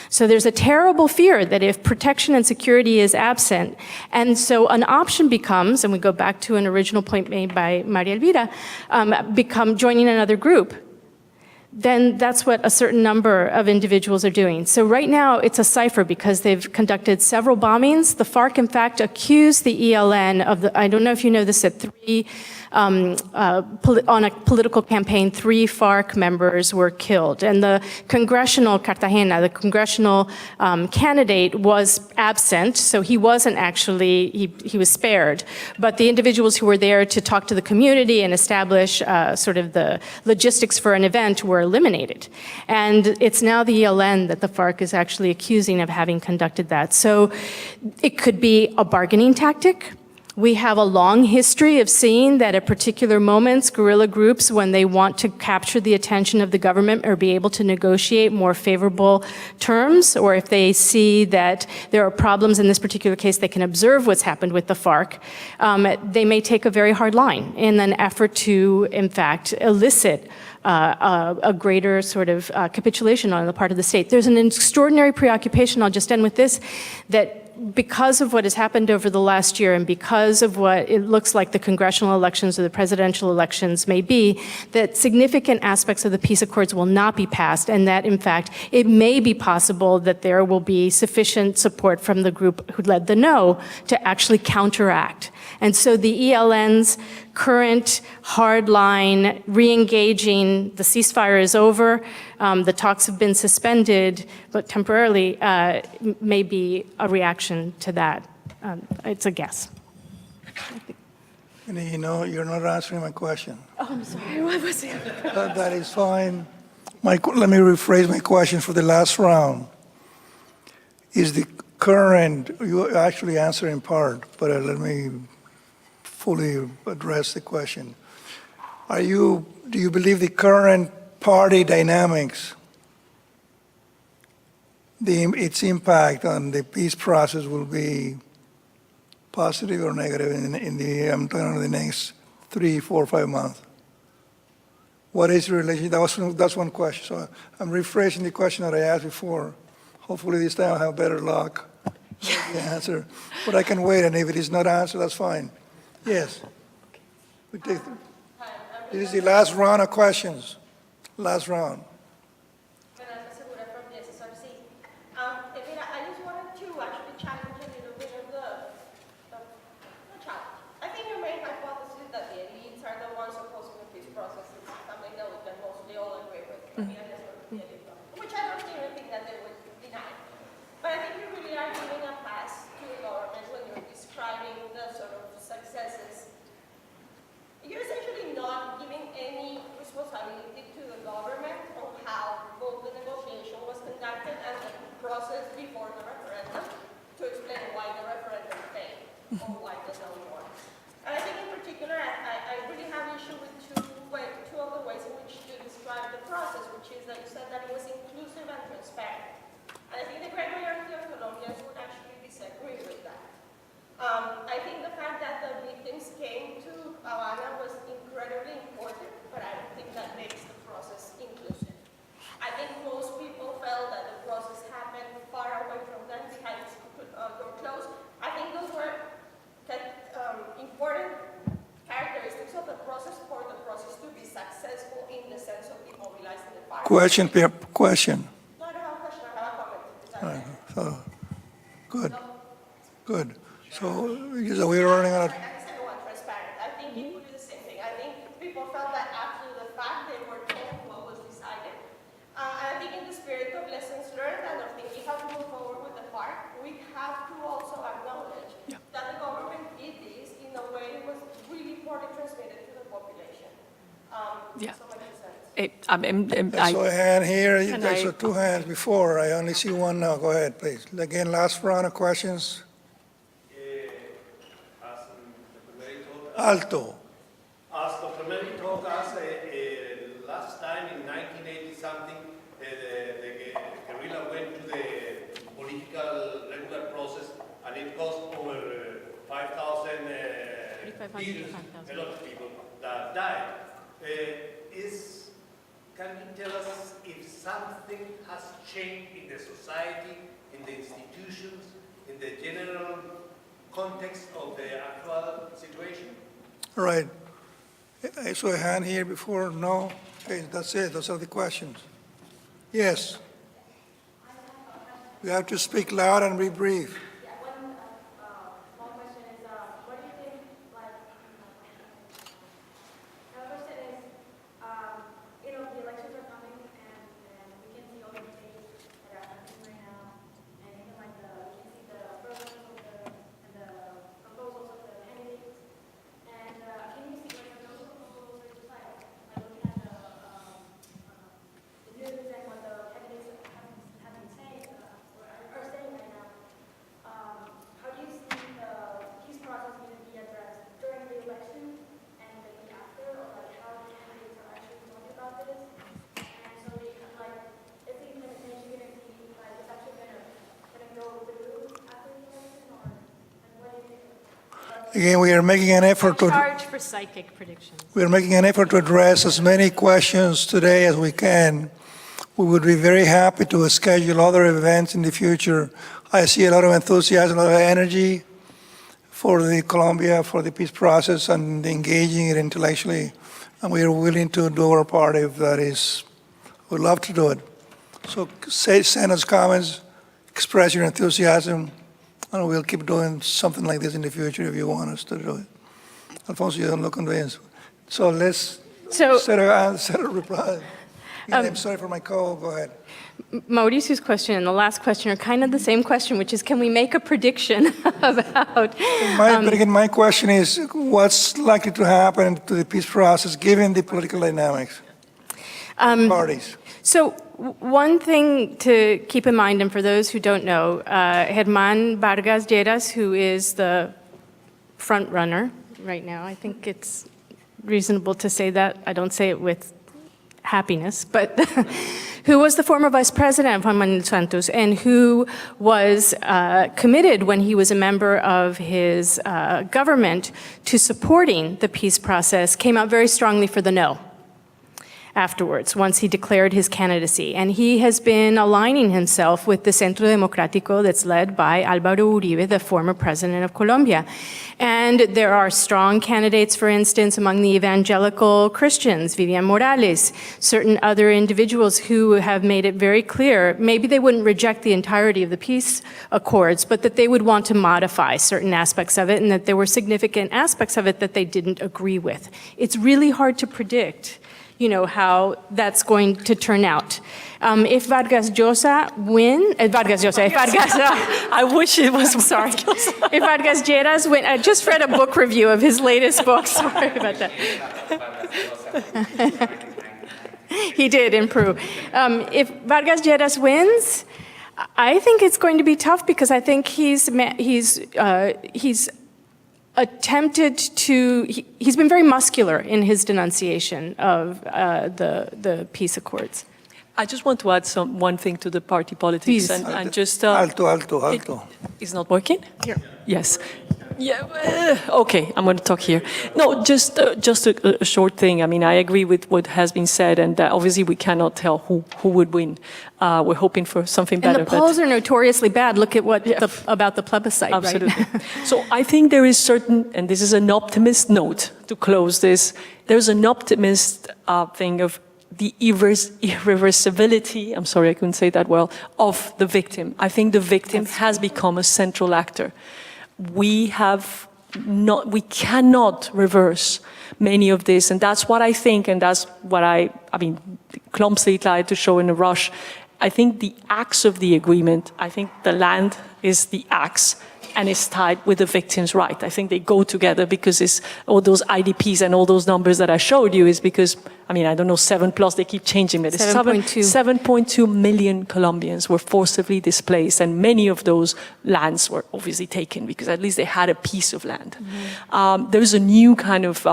So there's a terrible fear that if protection and security is absent, and so an option becomes, and we go back to an original point made by Maria Elvira, become joining another group, then that's what a certain number of individuals are doing. So right now, it's a cipher because they've conducted several bombings. The FARC, in fact, accused the ELN of I don't know if you know this, that on a political campaign, 3 FARC members were killed. And the congressional, Cartagena, the congressional candidate was absent, so he wasn't actually, he was spared. But the individuals who were there to talk to the community and establish sort of the logistics for an event were eliminated. And it's now the ELN that the FARC is actually accusing of having conducted that. So it could be a bargaining tactic. We have a long history of seeing that at particular moments, guerrilla groups, when they want to capture the attention of the government or be able to negotiate more favorable terms, or if they see that there are problems in this particular case, they can observe what's happened with the FARC, they may take a very hard line in an effort to, in fact, elicit a greater sort of capitulation on the part of the state. There's an extraordinary preoccupation, I'll just end with this, that because of what has happened over the last year and because of what it looks like the congressional elections or the presidential elections may be, that significant aspects of the peace accords will not be passed, and that, in fact, it may be possible that there will be sufficient support from the group who led the no to actually counteract. And so the ELN's current hard line, re-engaging, the ceasefire is over, the talks have been suspended, but temporarily may be a reaction to that. It's a guess. You know, you're not answering my question. Oh, I'm sorry, what was it? That is fine. Let me rephrase my question for the last round. Is the current, you actually answer in part, but let me fully address the question. Do you believe the current party dynamics, its impact on the peace process will be positive or negative in the next 3, 4, 5 months? What is the relation? That's one question. So I'm rephrasing the question that I asked before. Hopefully this time I'll have better luck with the answer. But I can wait, and if it is not answered, that's fine. Yes. This is the last round of questions. Last round. Elvira, I just wanted to actually challenge a little bit of the challenge. I think your main hypothesis that the elites are the ones opposing the peace process is something that we can mostly all agree with. I mean, I guess we're the elite, which I don't even think that they would deny. But I think you really are giving a pass to the government when you're describing the sort of successes. You're essentially not giving any responsibility to the government on how both the negotiation was conducted and the process before the referendum to explain why the referendum failed or why the no won. And I think in particular, I really have an issue with two of the ways in which you describe the process, which is that you said that it was inclusive and transparent. And I think the great majority of Colombians would actually disagree with that. I think the fact that the victims came to Havana was incredibly important, but I don't think that makes the process inclusive. I think most people felt that the process happened far away from them, behind door closed. I think those were important characteristics of the process for the process to be successful in the sense of demobilizing the party. Question. No, I don't have a question, I have a comment. So, good. Good. So we're running out of... I said one transparent. I think it would do the same thing. I think people felt that after the fact they were told what was decided. And I think in the spirit of lessons learned and of thinking how to move forward with the FARC, we have to also acknowledge that the government did this in a way that was really poorly transmitted to the population. So much sense. I saw a hand here. I saw two hands before. I only see one now. Go ahead, please. Again, last round of questions. Alto. As Dr. Mary told us, last time in 1980-something, the guerrilla went to the political regular process, and it cost over 5,000 leaders, a lot of people that died. Can you tell us if something has changed in the society, in the institutions, in the general context of the actual situation? All right. I saw a hand here before. No? Okay, that's it. Those are the questions. Yes. We have to speak loud and be brief. Again, we are making an effort to... Charge for psychic predictions. We are making an effort to address as many questions today as we can. We would be very happy to schedule other events in the future. I see a lot of enthusiasm, a lot of energy for the Colombia, for the peace process, and engaging it intellectually. And we are willing to do our part if that is, we'd love to do it. So send us comments, express your enthusiasm, and we'll keep doing something like this in the future if you want us to do it. Alfonso, you don't look convinced. So let's set a reply. I'm sorry for my call, go ahead. Mauricio's question and the last question are kind of the same question, which is, can we make a prediction about... But again, my question is, what's likely to happen to the peace process given the political dynamics? Parties. So one thing to keep in mind, and for those who don't know, Germán Vargas Lleras, who is the front runner right now, I think it's reasonable to say that. I don't say it with happiness, but who was the former vice president of Juan Manuel Santos and who was committed when he was a member of his government to supporting the peace process, came out very strongly for the no afterwards, once he declared his candidacy. And he has been aligning himself with the Centro Democrático that's led by Álvaro Uribe, the former president of Colombia. And there are strong candidates, for instance, among the evangelical Christians, Vivian Morales, certain other individuals who have made it very clear, maybe they wouldn't reject the entirety of the peace accords, but that they would want to modify certain aspects of it and that there were significant aspects of it that they didn't agree with. It's really hard to predict, you know, how that's going to turn out. If Vargas Llosa I wish it was. I'm sorry. If Vargas Lleras win, I just read a book review of his latest book. Sorry about that. He did improve. If Vargas Lleras wins, I think it's going to be tough because I think he's attempted to, he's been very muscular in his denunciation of the peace accords. I just want to add one thing to the party politics. Please. And just... Alto. It's not working? Here. Yes. Yeah, okay, I'm going to talk here. No, just a short thing. I mean, I agree with what has been said, and obviously we cannot tell who would win. We're hoping for something better. And the polls are notoriously bad. Look at what about the plebiscite, absolutely. Right? So I think there is certain, and this is an optimist note to close this, there's an optimist thing of the irreversibility, I'm sorry, I couldn't say that well, of the victim. I think the victim has become a central actor. We cannot reverse many of this, and that's what I think, and that's what I mean, clumsily tried to show in a rush. I think the axe of the agreement, I think the land is the axe, and it's tied with the victim's right. I think they go together because it's all those IDPs and all those numbers that I showed you is because, I mean, I don't know, 7+, they keep changing, but it's 7.2 million Colombians were forcibly displaced, and many of those lands were obviously taken because at least they had a piece of land. Mm-hmm. There is a new kind of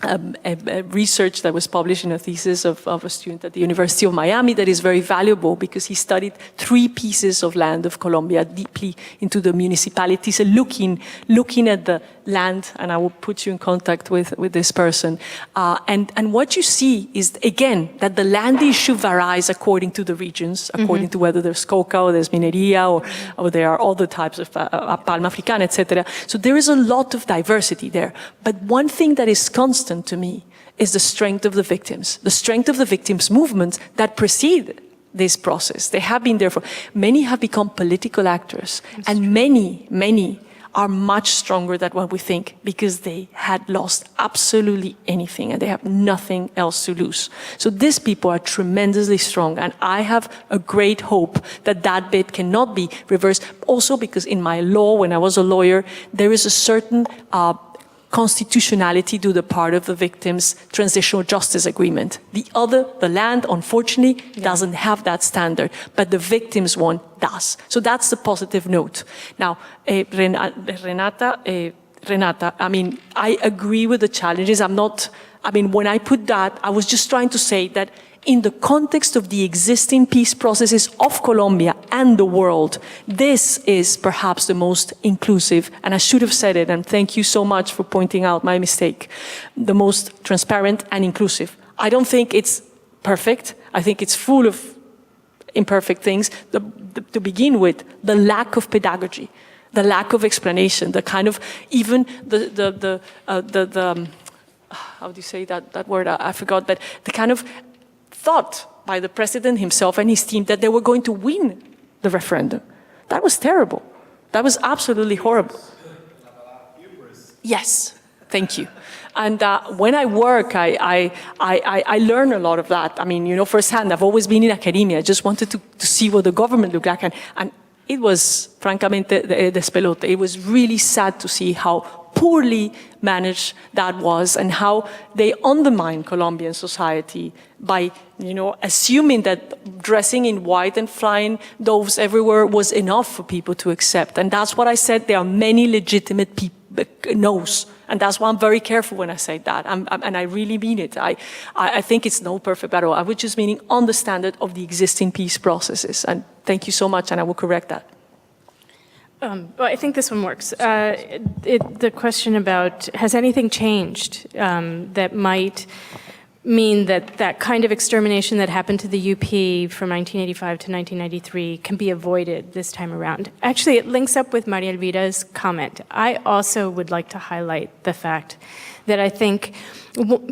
a research that was published in a thesis of a student at the University of Miami that is very valuable because he studied 3 pieces of land of Colombia deeply into the municipalities, looking at the land, and I will put you in contact with this person. And what you see is, again, that the land issue varies according to the regions, according to whether there's coca or there's minería or there are other types of palma africana, etc. So there is a lot of diversity there. But one thing that is constant to me is the strength of the victims movements that precede this process. They have been there for, many have become political actors, and many are much stronger than what we think because they had lost absolutely anything and they have nothing else to lose. So these people are tremendously strong, and I have a great hope that that bit cannot be reversed. Also because in my law, when I was a lawyer, there is a certain constitutionality to the part of the victims' transitional justice agreement. The land, unfortunately, doesn't have that standard, but the victims' one does. So that's the positive note. Now, Renata, I mean, I agree with the challenges. When I put that, I was just trying to say that in the context of the existing peace processes of Colombia and the world, this is perhaps the most inclusive, and I should have said it, and thank you so much for pointing out my mistake, the most transparent and inclusive. I don't think it's perfect. I think it's full of imperfect things. To begin with, the lack of pedagogy, the lack of explanation, the kind of, even how do you say that word? I forgot, but the kind of thought by the president himself and his team that they were going to win the referendum. That was terrible. That was absolutely horrible. Yes, thank you. And when I work, I learn a lot of that. I mean, you know, firsthand, I've always been in academia. I just wanted to see what the government looked like. And it was, francamente, despelote. It was really sad to see how poorly managed that was and how they undermined Colombian society by, you know, assuming that dressing in white and flying doves everywhere was enough for people to accept. And that's what I said. There are many legitimate no's. And that's why I'm very careful when I say that. And I really mean it. I think it's no perfect at all. I was just meaning on the standard of the existing peace processes. And thank you so much, and I will correct that. Well, I think this one works. The question about, has anything changed that might mean that that kind of extermination that happened to the UP from 1985 to 1993 can be avoided this time around? Actually, it links up with Maria Elvira's comment. I also would like to highlight the fact that I think,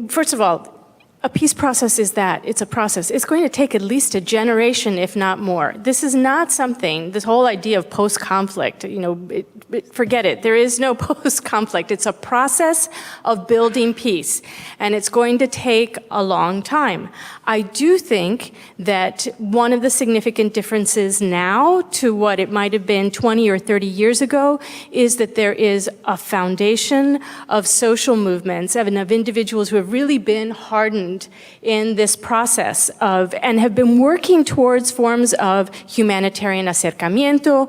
first of all, a peace process is that. It's a process. It's going to take at least a generation, if not more. This is not something, this whole idea of post-conflict, you know, forget it. There is no post-conflict. It's a process of building peace, and it's going to take a long time. I do think that one of the significant differences now to what it might have been 20 or 30 years ago is that there is a foundation of social movements and of individuals who have really been hardened in this process of, and have been working towards forms of humanitarian acercamiento,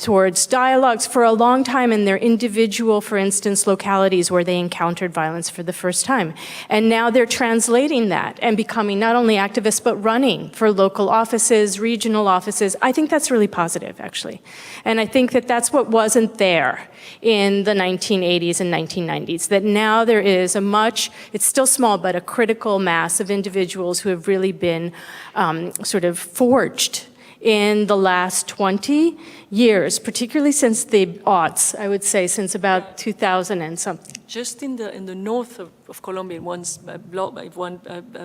towards dialogues for a long time in their individual, for instance, localities where they encountered violence for the first time. And now they're translating that and becoming not only activists, but running for local offices, regional offices. I think that's really positive, actually. And I think that that's what wasn't there in the 1980s and 1990s, that now there is a much, it's still small, but a critical mass of individuals who have really been sort of forged in the last 20 years, particularly since the aughts, I would say, since about 2000 and something. Just in the north of Colombia, one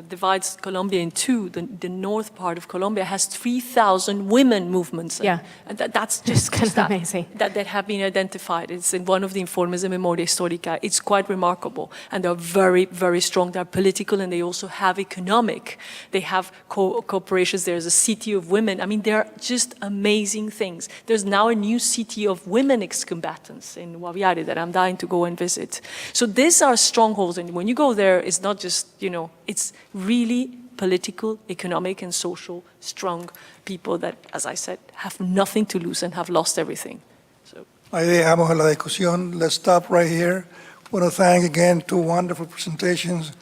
divides Colombia in two. The north part of Colombia has 3,000 women movements. Yeah, and that's just kind of amazing. That have been identified. It's in one of the informes de memoria histórica. It's quite remarkable, and they're very, very strong. They're political, and they also have economic. They have corporations. There's a city of women. I mean, they're just amazing things. There's now a new city of women ex-combatants in Guaviare that I'm dying to go and visit. So these are strongholds, and when you go there, it's not just, you know, it's really political, economic, and social strong people that, as I said, have nothing to lose and have lost everything. So. Ahí dejamos la discusión. Let's stop right here. I want to thank again two wonderful presentations,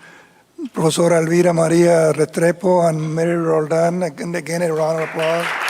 Professora Elvira María Restrepo and Mary Roldán. Again, a round of applause.